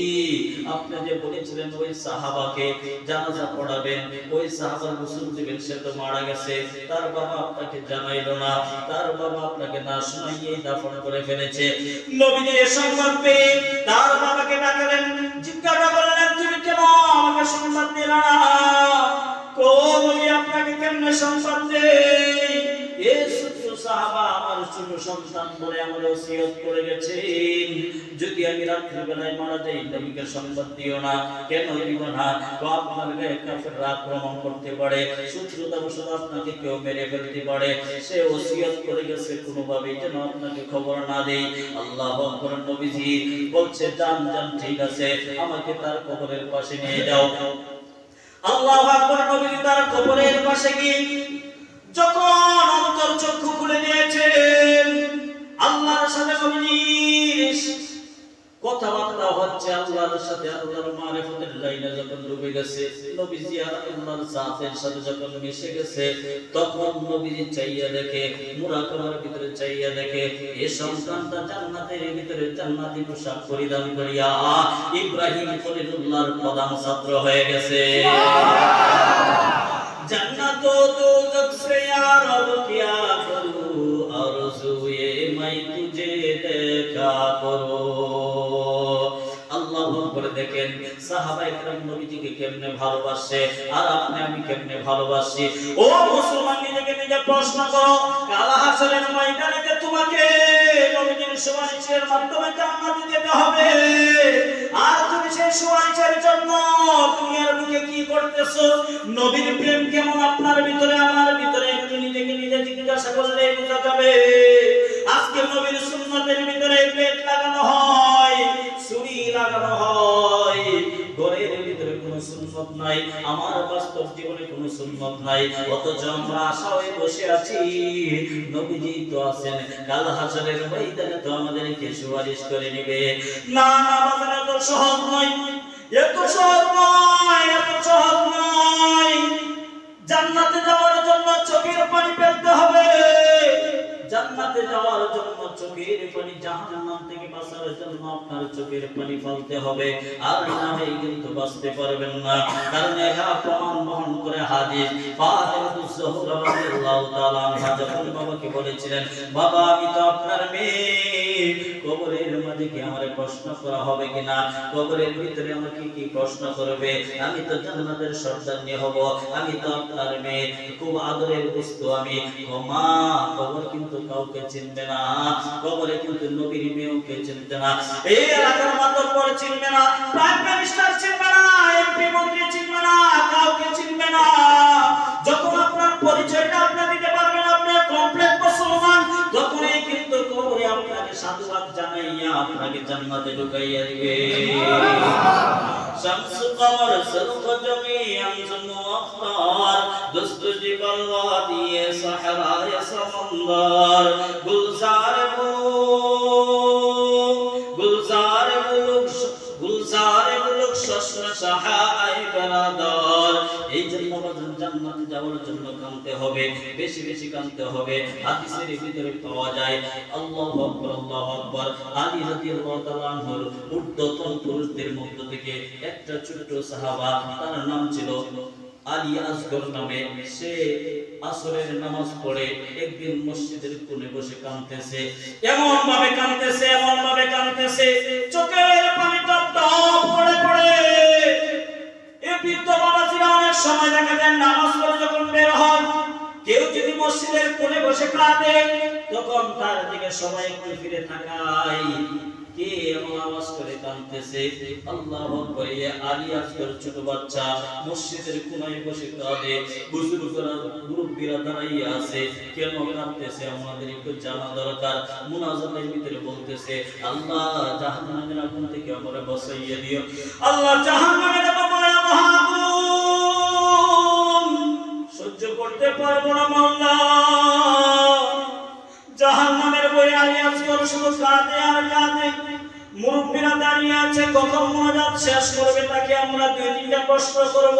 S1: আপনি যে বলেছিলেন ওই সাহাবাকে জানাজা পড়াবেন, ওই সাহাবার গোসল দিবেন, সে তো মারা গেছে, তার বাবা আপনাকে জানাইলো না, তার বাবা আপনাকে না শুনাইয়েই দাফন করে ফেলেছে। নবীজি এই সংবাদ পেয়ে তার বাবাকে ডাকলেন, জিজ্ঞাসা করলেন, তুমি কেন আমাকে সংবাদ দিলা না? নবী আপনাকে কেমনে সংবাদ দেই? এই ছোট সাহাবা আমার ছোট সন্তান বলে আমার ওসিয়ত করে গেছেন, যদি আমি রাত্রি বেলায় মারা যাই নবীকে সংবাদ দিও না। কেন দিব না? আপনার গায়ে কাফেররা আক্রমণ করতে পারে, শত্রুতাবশত আপনাকে কেউ মেরে ফেলতে পারে, সে ওসিয়ত করে গেছে কোনোভাবেই যেন আপনাকে খবর না দেই। আল্লাহু আকবার। নবীজি বলছে, যান যান, ঠিক আছে, আমাকে তার কবরের পাশে নিয়ে যাও। আল্লাহু আকবার। নবীজি তার কবরের পাশে গিয়ে যখন অন্তর চক্ষু খুলে দিয়েছেন, আল্লাহর সাথে নবীজির কথাবার্তা হচ্ছে, আল্লাহর সাথে আল্লাহর মারিফতের লাইনে যখন ডুবে গেছে, নবীজি আর আল্লাহর জাতের সাথে যখন মিশে গেছে, তখন নবীজি চাইয়া দেখে, মুরাকাবার ভিতরে চাইয়া দেখে, এই সন্তানটা জান্নাতের ভিতরে জান্নাতি পোশাক পরিধান করিয়া ইব্রাহিম খলিলুল্লাহর প্রধান ছাত্র হয়ে গেছে। जन्नत दोज़ख से या रब क्या करूं, आरज़ू ये मैं तुझे देखा करो। আল্লাহু আকবার। দেখেন সাহাবায়ে কেরাম নবীজিকে কেমনে ভালোবাসে, আর আপনি আমি কেমনে ভালোবাসি। ও মুসলমান, নিজেকে নিজে প্রশ্ন করো, কাল হাসরের ময়দানে তোমাকে নবীজির সুপারিশের মাধ্যমে জান্নাতে যেতে হবে, আর তুমি সেই সুপারিশের জন্য দুনিয়ার বুকে কি করতেছো? নবীর প্রেম কেমন আপনার ভিতরে আমার ভিতরে, একটু নিজেকে নিজে জিজ্ঞাসা করলে বোঝা যাবে। আজকে নবীর সুন্নতের ভিতরে প্লেট লাগানো হয়, ছুরি লাগানো হয়, ঘরের ভিতরে কোনো সুন্নত নাই, আমার বাস্তব জীবনে কোনো সুন্নত নাই, অথচ আমরা আশা হয়ে বসে আছি নবীজি তো আছেন, কাল হাসরের ময়দানে তো আমাদেরকে সুপারিশ করে নেবে। না না বাজারে তো সহজ নয়, এত সহজ নয়, এত সহজ নয়। জান্নাতে যাওয়ার জন্য চোখের পানি ফেলতে হবে, জান্নাতে যাওয়ার জন্য চোখের পানি, জাহান্নাম থেকে বাঁচার জন্য আপনার চোখের পানি ফেলতে হবে, আর না হলে কিন্তু বাঁচতে পারবেন না। কারণ এটা প্রমাণ বহন করে হাদিস। ফাতিমাতুজ জোহরা রাদিয়াল্লাহু তাআলা আনহা যখন বাবাকে বলেছিলেন, বাবা আমি তো আপনার মেয়ে, কবরের মাঝে কি আমারে প্রশ্ন করা হবে কিনা, কবরের ভিতরে আমাকে কি প্রশ্ন করবে, আমি তো জান্নাতের সর্দারনি হব, আমি তো আপনার মেয়ে, খুব আদরের বস্তু আমি। ও মা, কবর কিন্তু কাউকে চিনবে না, কবরে কিন্তু নবীর মেয়েকে চিনবে না, এই এলাকার মাতব্বর চিনবে না, প্রাইম মিনিস্টার চিনবে না, এমপি মন্ত্রী চিনবে না, কাউকে চিনবে না। যখন আপনার পরিচয়টা আপনি দিতে পারবেন আপনার কমপ্লিট মুসলমান, তখনই কিন্তু কবরে আপনাকে সাধুবাদ জানাইয়া আপনাকে জান্নাতে ঢুকাইয়া দিবে। शम्स कमर सर्व जमीअन जन्नो अख्तार दुस्त जिबल वादी सहराए समंदर गुलजार मुलुक शस्न सहाय बरादर। এই জন্য জান্নাতে যাওয়ার জন্য কাঁদতে হবে, বেশি বেশি কাঁদতে হবে। হাদিসের ভিতরে পাওয়া যায়, আল্লাহু আকবার, আল্লাহু আকবার। আলী রাদিয়াল্লাহু তাআলা আনহুর ঊর্ধ্বতন পুরুষদের মধ্য থেকে একটা ছোট সাহাবা, তার নাম ছিল আলী আসগর নামে। সে আসরের নামাজ পড়ে একদিন মসজিদের কোণে বসে কাঁদতেছে, এমন ভাবে কাঁদতেছে, এমন ভাবে কাঁদতেছে, চোখের পানি টপ টপ পড়ে পড়ে। এই বৃদ্ধ বাবাজিরা অনেক সময় দেখা যায় নামাজ পড়ে যখন বের হন, কেউ যদি মসজিদের কোণে বসে কাঁদে, তখন তার দিকে সবাই একটু ফিরে তাকায়, কে এমন আওয়াজ করে কাঁদতেছে। আল্লাহু আকবার। আলী আসগর ছোট বাচ্চা মসজিদের কোণায় বসে কাঁদে, বুজুর্গরা মুরব্বিরা দাঁড়াইয়া আছে, কেন কাঁদতেছে আমাদের একটু জানা দরকার। মুনাজাতের ভিতরে বলতেছে, আল্লাহ জাহান্নামের আগুন থেকে আমারে বাঁচাইয়া দিও, আল্লাহ জাহান্নামের আগুন সহ্য করতে পারবো না মাওলা, জাহান্নাম আলী আসগর শুধু কাঁদে আর কাঁদে। মুরব্বীরা দাঁড়িয়ে আছে, কখন মোনাজাত শেষ করবে তাকে আমরা 2-3টা প্রশ্ন করব।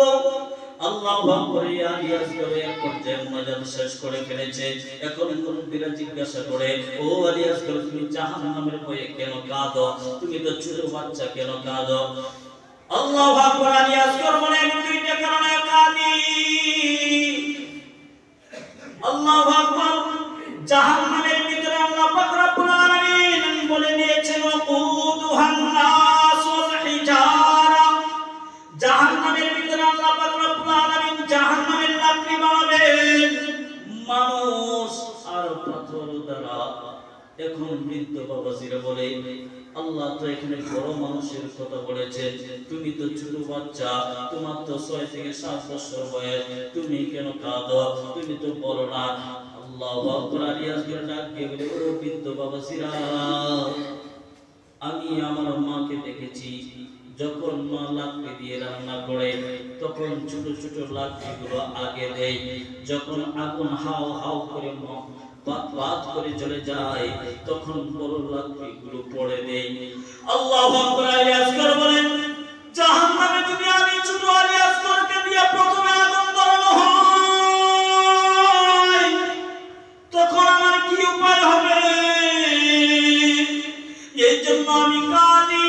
S1: আল্লাহু আকবার। আলী আসগরের পর্যায়ে মোনাজাত শেষ করে ফেলেছে। এখন মুরব্বীরা জিজ্ঞাসা করে, ও আলী আসগর, তুমি জাহান্নামের ভয়ে কেন কাঁদো? তুমি তো ছোট বাচ্চা, কেন কাঁদো? আল্লাহু আকবার। আলী আসগর বলে, আমি 2টা কারণে কাঁদি। আল্লাহু আকবার। জাহান্নামের ভিতরে আল্লাহ পাক রব্বুল আলামিন বলে দিয়েছেন, ওয়াকুদুহান নাস ওয়াল হিজারা। জাহান্নামের ভিতরে আল্লাহ পাক রব্বুল আলামিন জাহান্নামের লাকড়ি বানাবেন মানুষ আর পাথর দ্বারা। এখন বৃদ্ধ বাবাজিরা বলে, আল্লাহ তো এখানে বড় মানুষের কথা বলেছে, তুমি তো ছোট বাচ্চা, তোমার তো 6 থেকে 7 বছর বয়স, তুমি কেন কাঁদো? তুমি তো বড় না। আল্লাহু আকবার। আলী আসগর ডাক দিয়ে বলে, ও বৃদ্ধ বাবাজিরা, আমি আমার মাকে দেখেছি, যখন মা লাকড়ি দিয়ে রান্না করে তখন ছোট ছোট লাকড়িগুলো আগে দেয়, যখন আগুন হাও হাও করে বাত করে চলে যায় তখন বড় লাকড়িগুলো পড়ে দেয়। আল্লাহু আকবার। আলী আসগর বলেন, জাহান্নামে যদি আমি ছোট আলী আসগরকে দিয়ে প্রথমে আগুন ধরানো হয় তখন আমার কি উপায় হবে? এই জন্য আমি কাঁদি।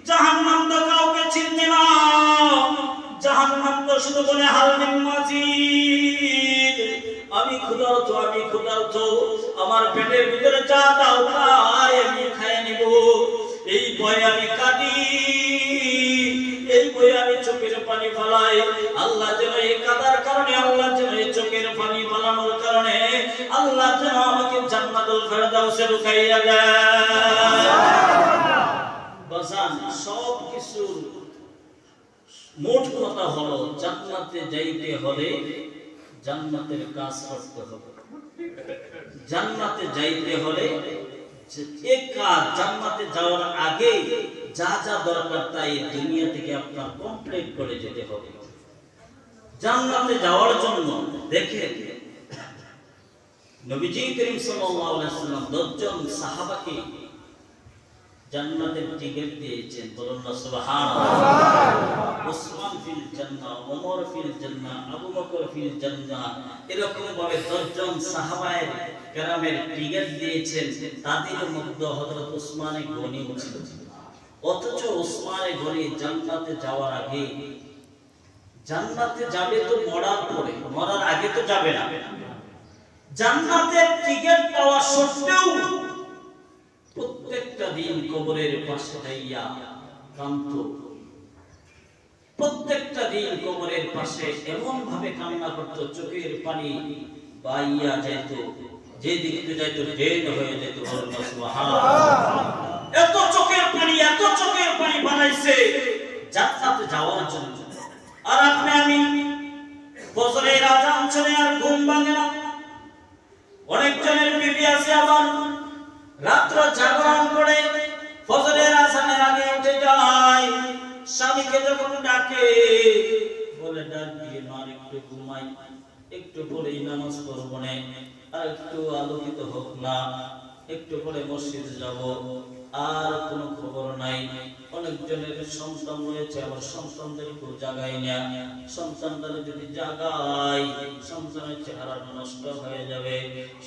S1: জাহান্নাম তো কাউকে চিনবে না, জাহান্নাম তো শুধু বলে হাল মিন মাজিদ, আমি ক্ষুধার্ত, আমি ক্ষুধার্ত, আমার পেটের ভিতরে যা দাও তাই আমি খেয়ে নিব। এই ভয়ে আমি কাঁদি, এই ভয়ে আমি চোখের পানি ফেলাই। আল্লাহ যেন এই কাঁদার কারণে, আল্লাহ যেন এই চোখের পানি ফেলানোর কারণে আল্লাহ যেন আমাকে জান্নাতুল ফেরদাউসে ঢুকাইয়া দেয়। বাজান, সব কিছুর মোট কথা হলো, জান্নাতে যাইতে হলে জান্নাতের কাজ করতে হবে। জান্নাতে যাইতে হলে এক কাজ, জান্নাতে যাওয়ার আগে যা যা দরকার তাই দুনিয়া থেকে আপনার কমপ্লিট করে যেতে হবে। জান্নাতে যাওয়ার জন্য দেখেন নবীজি করিম সাল্লাল্লাহু আলাইহি ওয়াসাল্লাম 10 জন সাহাবাকে জান্নাতের টিকিট দিয়েছেন। বলুন না সুবহানাল্লাহ। উসমান ফিল জান্নাহ, ওমর ফিল জান্নাহ, আবু বকর ফিল জান্নাহ, এরকম ভাবে 10 জন সাহাবায়ে কেরামের টিকিট দিয়েছেন। তাদের মধ্যে হযরত উসমানে গনি ছিল। অথচ উসমানে গনি জান্নাতে যাওয়ার আগে, জান্নাতে যাবে তো মরার পরে, মরার আগে তো যাবে না। জান্নাতের টিকিট পাওয়া সত্ত্বেও প্রত্যেকটা দিন কবরের পাশে দাঁড়িয়ে কাঁদতো। প্রত্যেকটা দিন কবরের পাশে এমন ভাবে কান্না করতো, চোখের পানি বাইয়া যেত, যে দিকে যেত ড্রেন হয়ে যেত। সুবহানাল্লাহ। এত চোখের পানি, এত চোখের পানি বানাইছে জান্নাতে যাওয়ার জন্য। আর আপনি আমি ফজরের আযান শুনে আর ঘুম ভাঙে না। অনেকজনের বিবি আছে আবার রাত্র জাগরণ করে ফজরের আযানের আগে উঠে যায়, স্বামীকে যখন ডাকে বলে, ডাক দিয়ে মার একটু ঘুমাই, একটু পরেই নামাজ পড়ব না, আর একটু আলোকিত হোক না, একটু পরে মসজিদে যাব। আর কোনো খবর নাই। অনেকজনের সন্তান রয়েছে, আবার সন্তানদেরকেও জাগাই না। সন্তানদের যদি জাগাই সন্তানের চেহারা নষ্ট হয়ে যাবে,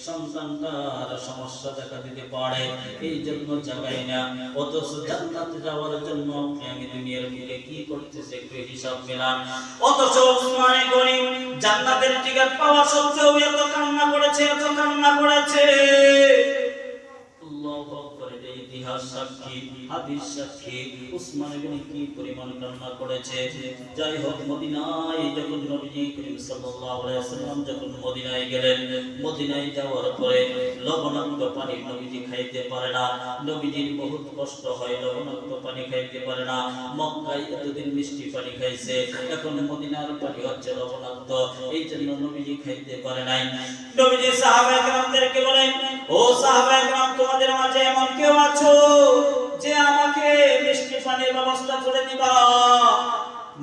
S1: সন্তানটার সমস্যা দেখা দিতে পারে, এই জন্য জাগাই না। অথচ জান্নাতে যাওয়ার জন্য আমি দুনিয়ার বুকে কি করতেছে একটু হিসাব মিলান। অথচ উসমানে গনি জান্নাতের টিকিট পাওয়া সত্ত্বেও এত কান্না করেছে, এত কান্না করেছে। আল্লাহু আকবার। ইতিহাস সাক্ষী, হাদিস সাক্ষী, উসমান গনি কি পরিমাণ কান্না করেছে। যাই হোক, মদিনায় যখন নবীজি করিম সাল্লাল্লাহু আলাইহি ওয়াসাল্লাম যখন মদিনায় গেলেন, মদিনায় যাওয়ার পরে লবণাক্ত পানি নবীজি খাইতে পারে না। নবীজির বহুত কষ্ট হয়, লবণাক্ত পানি খাইতে পারে না। মক্কায় এতদিন মিষ্টি পানি খাইছে, এখন মদিনার পানি হচ্ছে লবণাক্ত, এই জন্য নবীজি খাইতে পারে নাই। নবীজি সাহাবায়ে কেরামদেরকে বলেন, ও সাহাবায়ে কেরাম, তোমাদের মাঝে এমন কেউ আছো যে আমাকে মিষ্টি পানির ব্যবস্থা করে দিবা?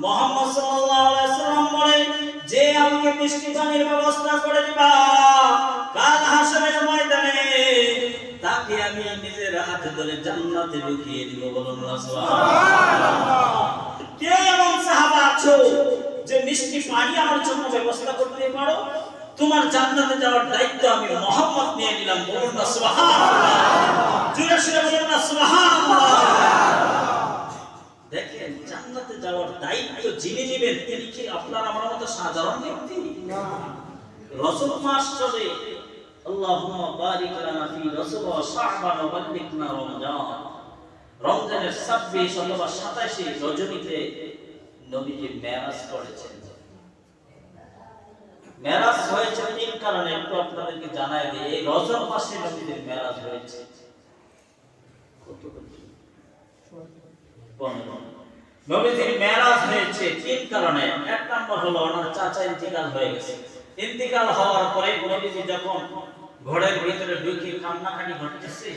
S1: মুহাম্মদ সাল্লাল্লাহু আলাইহি ওয়াসাল্লাম বলেন, যে আমাকে মিষ্টি পানির ব্যবস্থা করে দিবা কাল হাসরের ময়দানে তাকে আমি নিজের হাতে ধরে জান্নাতে ঢুকিয়ে দিব। বলুন না সুবহানাল্লাহ। কে এমন সাহাবা আছো যে মিষ্টি পানি আমার জন্য ব্যবস্থা করতে পারো? তোমার জান্নাতে যাওয়ার দায়িত্ব আমি মুহাম্মদ নিয়ে নিলাম। বলুন না সুবহানাল্লাহ। জোরে সোরে বলুন না সুবহানাল্লাহ। দেখেন, জান্নাতে যাওয়ার দায়িত্ব যিনি নেবেন তিনি কি আপনার আমার মতো সাধারণ ব্যক্তি না। রাসূল মাস চলে, আল্লাহুম্মা বারিক লানা ফি রাসূল ওয়া শাবান ওয়া বাল্লিগনা রমজান। রমজানের 26 অথবা 27 রজনীতে নবীজি মেরাজ করেছেন। মেরাজ হয়েছে তিন কারণে, একটু আপনাদেরকে জানাই দিই। এই রজব মাসে নবীজির মেরাজ হয়েছে। কত নবীজির মেরাজ হয়েছে তিন কারণে। এক নম্বর হলো ওনার চাচা ইন্তিকাল হয়ে গেছে। ইন্তিকাল হওয়ার পরে নবীজি যখন ঘরের ভিতরে ঢুকে কান্নাকাটি করতেছে,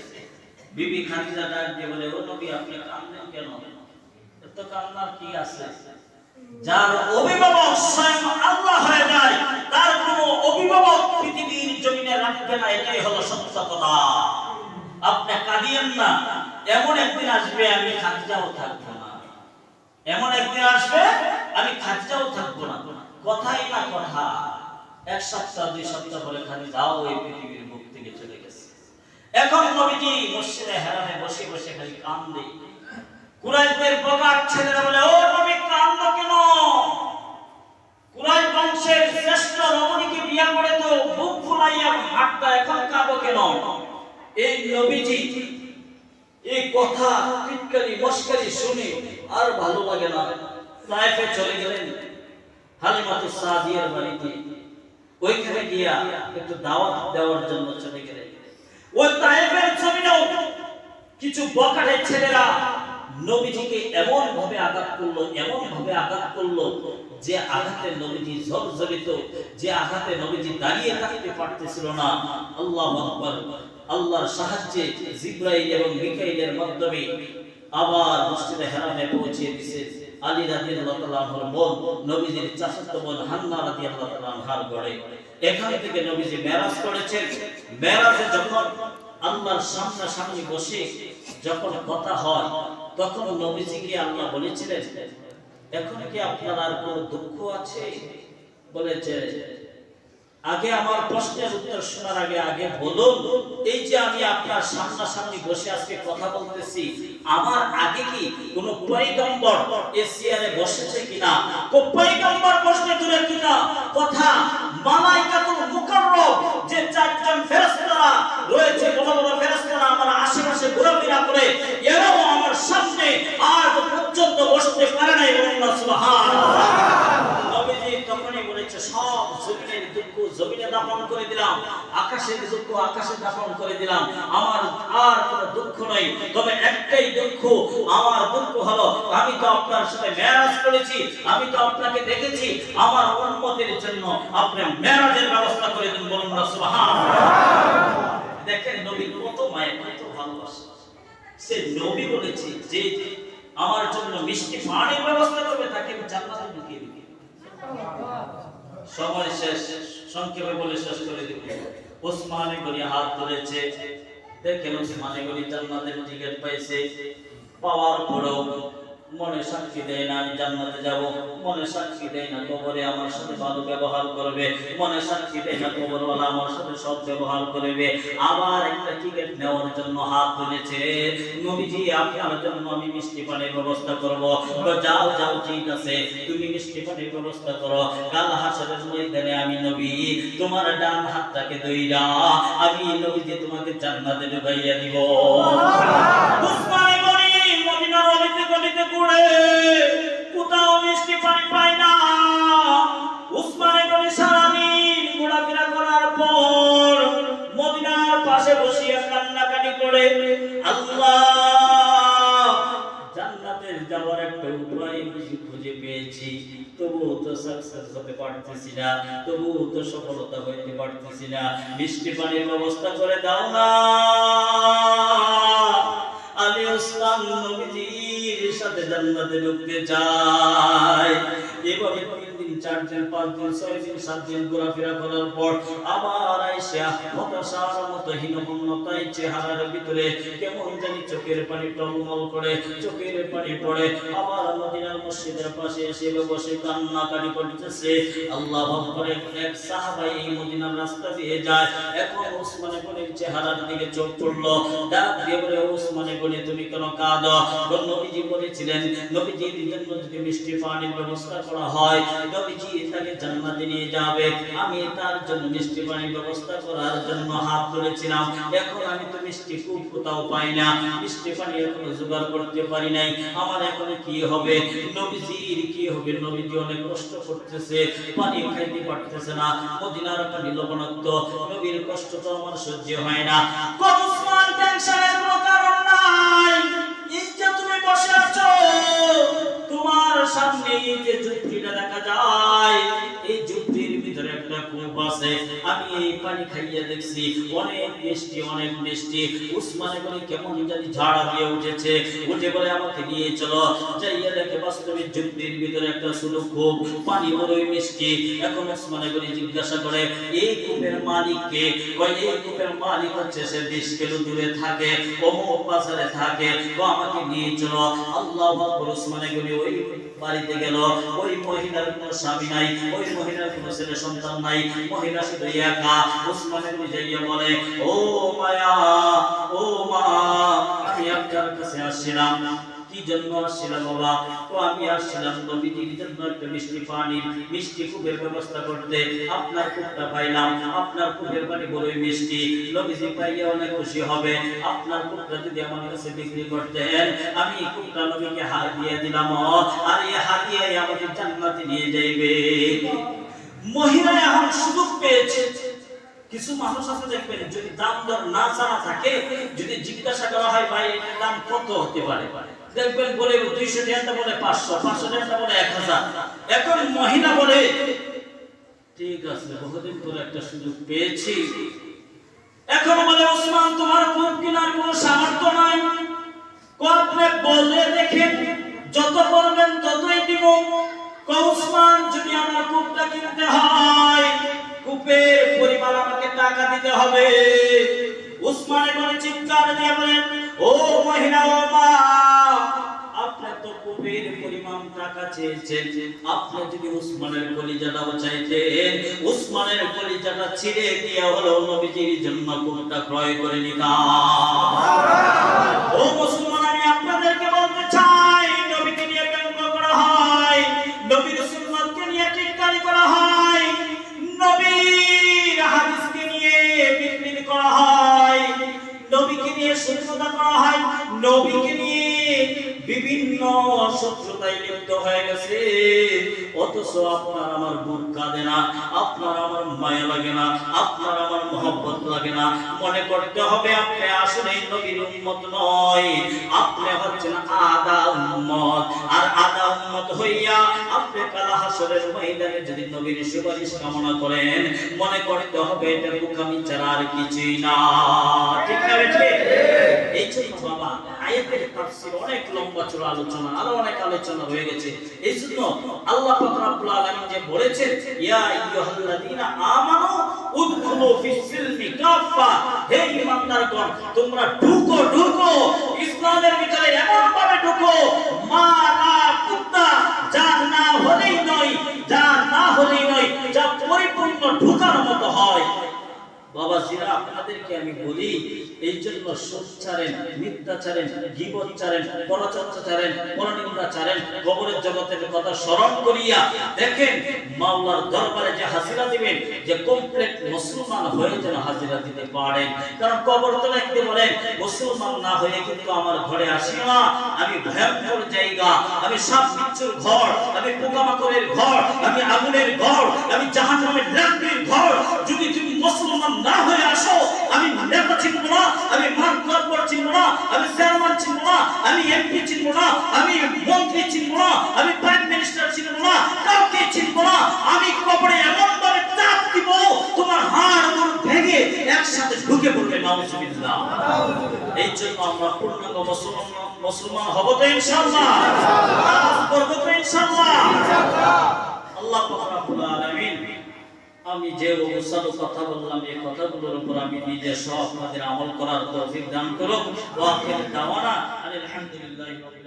S1: বিবি খাদিজা ডাক দিয়ে বলে, ও নবী আপনি কাঁদেন কেন? এত কান্নার কি আছে? যার অভিভাবক স্বয়ং আল্লাহ হয়ে যায় তার কোনো অভিভাবক পৃথিবীর জমিনে রাখবে না, এটাই হলো সত্য কথা। আপনি কাঁদিয়েন না, এমন একদিন আসবে আমি খাদিজাও থাকবো না। এমন একদিন আসবে আমি খাদিজাও থাকবো না। কথাই না কথা, এক সপ্তাহ দুই সপ্তাহ পরে খাদিজাও এই পৃথিবীর বুক থেকে চলে গেছে। এখন নবীজি মসজিদে হেরামে বসে বসে খালি কান্দে। কুরাইশদের বগাট ছেলেরা বলে, ও নবী কান্দো কেন? কুরাইশ বংশের শ্রেষ্ঠ রমণীকে বিয়ে করে তো বুক ফুলাইয়া হাঁটতা, এখন কাঁদো কেন? এই নবীজি এই কথা টিটকারি মশকারি শুনে আর ভালো লাগে না, তায়েফে চলে গেলেন হালিমাতুস সাদিয়ার বাড়িতে। ওইখানে গিয়া একটু দাওয়াত দেওয়ার জন্য চলে গেলেন। ওই তায়েফের জমিনেও কিছু বখাটের ছেলেরা নবীজিকে এমন ভাবে আঘাত করলো যে আঘাতে নবীজি জর্জরিত, যে আঘাতে নবীজি দাঁড়িয়ে থাকতে পারতেছিল না। আল্লাহু আকবার। আল্লাহর সাহায্যে জিবরাইল এবং মিকাইলের মাধ্যমে আবার মসজিদে হেরামে পৌঁছে দিয়েছে আলী রাদিয়াল্লাহু তাআলা আনহুর বোন, নবীজির চাচাতো বোন হান্না রাদিয়াল্লাহু তাআলা আনহার ঘরে। এখান থেকে নবীজি মেরাজ করেছেন। মেরাজে যখন আল্লাহর সামনাসামনি বসে যখন কথা হয়, তখন নবীজিকে আল্লাহ বলেছিলেন, এখন কি আপনার আর কোনো দুঃখ আছে? বলেছে, আগে আমার প্রশ্নের উত্তর শোনার আগে বলুন, এই যে আমি আপনার সামনাসামনি বসে আজকে কথা বলতেছি, আমার আগে কি কোন পয়গম্বর এই চেয়ারে বসেছে কিনা? পয়গম্বর বসতে দূরে কিনা কথা, মালাইকাতুল মুকাররম যে চারজন ফেরেশতা রয়েছে, বড় বড় ফেরেশতারা আমার আশেপাশে ঘোরাফেরা করে, এরাও আমার সামনে আজ পর্যন্ত বসতে পারে নাই। সুবহানাল্লাহ। নবীজি তখনই বলেছে, সব জমিনের দুঃখ জমিনে দাফন করে দিলাম, আকাশের দুঃখ আকাশে দাফন করে দিলাম, আমার আর কোনো দুঃখ নাই। তবে একটাই দুঃখ, আমার দুঃখ হলো আমি তো আপনার সাথে মেরাজ করেছি, আমি তো আপনাকে দেখেছি, আমার উম্মতের জন্য আপনি মেরাজের ব্যবস্থা করে দিন। বলুন না সুবহানাল্লাহ। দেখেন নবী কত মায়া, কত ভালোবাসা। সে নবী বলেছে যে আমার জন্য মিষ্টি পানির ব্যবস্থা করবে, তাকে জান্নাতে ঢুকিয়ে দিবে। সময় শেষ, সংক্ষেপে বলে শেষ করে দিব। ওসমানে গনি হাত ধরেছে, দেখেন ওসমানে গনি জান্নাতের টিকিট পাইছে, পাওয়ার পরেও মনে সাক্ষী দেয় না আমি জান্নাতে যাব, মনে সাক্ষী দেয় না কবরে আমার সাথে ভালো ব্যবহার করবে, মনে সাক্ষী দেয় না কবরওয়ালা আমার সাথে সৎ ব্যবহার করবে। আবার একটা টিকিট নেওয়ার জন্য হাত তুলেছে, নবীজি আপনার জন্য আমি মিষ্টি পানির ব্যবস্থা করব। যাও যাও, ঠিক আছে, তুমি মিষ্টি পানির ব্যবস্থা করো, কাল হাসরের ময়দানে আমি নবী তোমার ডান হাতটাকে ধইরা আমি নবীজি তোমাকে জান্নাতে ঢুকাইয়া দিব। উসমানে গনি মদিনার অলিতে গলিতে ঘুরে কোথাও মিষ্টি পানি পায় না। উসমানে গনি সারাদিন ঘোরাফেরা করার পর মদিনার পাশে বসিয়া কান্নাকাটি করে, আল্লাহ জান্নাতের যাওয়ার একটা উপায় খুঁজে পেয়েছি, তবুও তো সাকসেস হতে পারতেছি না, তবুও তো সফলতা হইতে পারতেছি না, মিষ্টি পানির ব্যবস্থা করে দাও না। আমি ওসমান নবীজির সাথে জান্নাতে ঢুকতে চাই। এভাবে 3 দিন 4 দিন 5 দিন 6 দিন 7 দিন ঘোরাফেরা করার পর আবার আয়েশা হতাশার মতো হীনমন্যতায় চেহারার ভিতরে কেমন জানি চোখের পানি টলমল করে, চোখের পানি পড়ে। আবার মদিনার মসজিদের পাশে এসে বসে কান্নাকাটি করতেছে। আল্লাহ আকবার। এক সাহাবা এই মদিনার রাস্তা দিয়ে যায়, এখন ওসমান গনির চেহারার দিকে চোখ পড়লো, ডাক দিয়ে বলে, ওসমান গনি তুমি কেন কাঁদো? নবীজি বলেছিলেন নবীজির জন্য যদি মিষ্টি পানির ব্যবস্থা করা হয় নবীজি তাকে জান্নাতে নিয়ে যাবে। আমি তার জন্য মিষ্টি পানির ব্যবস্থা করার জন্য হাত তুলেছিলাম, এখন আমি তো মিষ্টি খুব কোথাও পাই না, মিষ্টি পানি এখনো জোগাড় করতে পারি নাই, আমার এখন কি হবে? নবীজির কি হবে? নবীজি অনেক কষ্ট করতেছে, পানি খাইতে পারতেছে না, মদিনার পানি লবণাক্ত, নবীর কষ্ট তো আমার সহ্য হয় না। ওসমান টেনশনের কোনো কারণ নাই, এই যে তুমি বসে আছো, তোমার সামনে এই যে যুক্তিটা দেখা যায়, এই যুক্তির ভিতরে একটা কূপ আছে, আমি এই পানি খাইয়ে দেখছি, অনেক মিষ্টি, অনেক মিষ্টি। ওসমান গনি কেমন জানি ঝাড়া দিয়ে উঠেছে, উঠে বলে আমাকে নিয়ে চলো। যাইয়া দেখে বাস্তবিক যুক্তির ভিতরে একটা ছোট কূপ, পানি বড়ই মিষ্টি। এখন ওসমান গনি জিজ্ঞাসা করে, এই কূপের মালিক কে? কয় এই কূপের মালিক হচ্ছে সে 20 কিলো দূরে থাকে, অমুক বাজারে থাকে, তো আমাকে নিয়ে চলো। আল্লাহু আকবার। ওসমান গনি ওই বাড়িতে গেল, ওই মহিলার কোনো স্বামী নাই, ওই মহিলার কোনো ছেলে সন্তান নাই, মহিলা শুধু একা। ওসমান গনি যাইয়া বলে, ও মায়া, ও মা, আমি আপনার কাছে আসছিলাম, কি জন্য আসছিলাম বাবা? তো আমি আসছিলাম নবীজির জন্য একটা মিষ্টি পানি, মিষ্টি কূপের ব্যবস্থা করতে। আপনার কূপটা পাইলাম, আপনার কূপের পানি বড়ই মিষ্টি, নবীজি পাইয়া অনেক খুশি হবে। আপনার কূপটা যদি আমার কাছে বিক্রি করতেন, আমি কূপটা নবীকে হাত দিয়ে দিলাম, আর এই হাদিয়া আমাকে জান্নাতে নিয়ে যাইবে। মহিলা এখন সুযোগ পেয়েছে। কিছু মানুষ আছে দেখবেন, যদি দাম দর না জানা থাকে, যদি জিজ্ঞাসা করা হয় ভাই এটার দাম কত হতে পারে, দেখবেন বলে 200 টাকা বলে 500, 500 টাকা বলে 1000। এখন মহিলা বলে ঠিক আছে, বহুদিন পরে একটা সুযোগ পেয়েছি। এখন বলে ওসমান তোমার কূপ কেনার কোনো সামর্থ্য নাই, আপনি বলে দেখেন, যত বলবেন ততই দিব। ওসমান যদি আমার কূপটা কিনতে হয়, কূপের পরিমাণ আমাকে টাকা দিতে হবে। ওসমান গনি চিৎকার দিয়ে বলেন, ও মহিলা, ও মা, আপনি তো কূপের পরিমাণ টাকা চেয়েছেন, আপনি যদি ওসমানের কলিজাটাও চাইতেন, ওসমানের কলিজাটা ছিঁড়ে দিয়ে হলো নবীজির জন্য কূপটা ক্রয় করে নিতাম। ও মুসলমান, আমি আপনাদেরকে বলতে চাই, নবীকে নিয়ে ব্যঙ্গ করা হয়, নবীর সুন্নাতকে নিয়ে টিটকারি করা হয়, নবীর হাদিসকে নিয়ে বিক্রি করা হয়, নবীকে নিয়ে শত্রুতা করা হয়, নবীকে নিয়ে বিভিন্ন শত্রুতায় লিপ্ত হয়ে গেছে। অথচ আপনার আমার বুক কাঁদে না, আপনার আমার মায়া লাগে না, আপনার আমার মহব্বত লাগে না। মনে করতে হবে আপনি আসলে নবীর উম্মত নয়, আপনি হচ্ছেন আদা উম্মত। আর আদা উম্মত হইয়া আপনি কাল হাসরের ময়দানে যদি নবীর সুপারিশ কামনা করেন, মনে করতে হবে এটা বোকামি ছাড়া আর কিছুই না। ঠিক না? এই জন্য বাবা, আয়াতের তাফসীর অনেক লম্বা চড়া আলোচনা, আরো অনেক আলোচনা হয়ে গেছে। এই জন্য আল্লাহ পাক রব্বুল আলামিন যে বলেছেন, ইয়া আইয়ুহাল্লাযীনা আমানু উদখুলু ফিস-সিলমি কাফা, হে ঈমানদারগণ তোমরা ঢুকো, ঢুকো ইসলামের ভিতরে, এমন ভাবে ঢুকো মা লা কুত্তা, যা না হলেই নয়, যা না হলেই নয়, যা পরিপূর্ণ ঢোকার মতো হয়। বাবা জিরা, আপনাদেরকে আমি বলি, এই জন্য সুদ ছাড়েন, মিথ্যা ছাড়েন, গীবত ছাড়েন, পরচর্চা ছাড়েন, পরনিন্দা ছাড়েন, কবরের জগতের কথা স্মরণ করিয়া দেখেন মাওলার দরবারে যে হাজিরা দিবেন, যে কমপ্লিট মুসলমান হয়ে যেন হাজিরা দিতে পারেন। কারণ কবর তো লিখতে বলেন, মুসলমান না হয়ে কিন্তু আমার ঘরে আসিও না, আমি ভয়ঙ্কর জায়গা, আমি সাপ বিচ্ছুর ঘর, আমি পোকামাকড়ের ঘর, আমি আগুনের ঘর, আমি জাহান্নামের লাকড়ির ঘর। যদি তুমি মুসলমান না হয়ে আসো, আমি নেতা চিনব না, আমি মানকর চিনব না, আমি চেয়ারম্যান চিনব না, আমি এমপি চিনব না, আমি মন্ত্রী চিনব না, আমি প্রাইম মিনিস্টার চিনব না, কাউকে চিনব না। আমি কবরে এমন ভাবে চাপ দিব, তোমার হাড় গোড় ভেঙে একসাথে ঢুকে পড়বে। নাউজুবিল্লাহ। এই জন্য আমরা পূর্ণাঙ্গ মুসলমান হব তো ইনশাআল্লাহ, নামাজ পড়ব তো ইনশাআল্লাহ। আল্লাহ পাক আমি যে অবস্থায় কথা বললাম এই কথাগুলোর উপর আমি নিজে সব আপনাদের আমল করার তৌফিক দান করো। ওয়া আখির দাওয়ানা আলহামদুলিল্লাহি।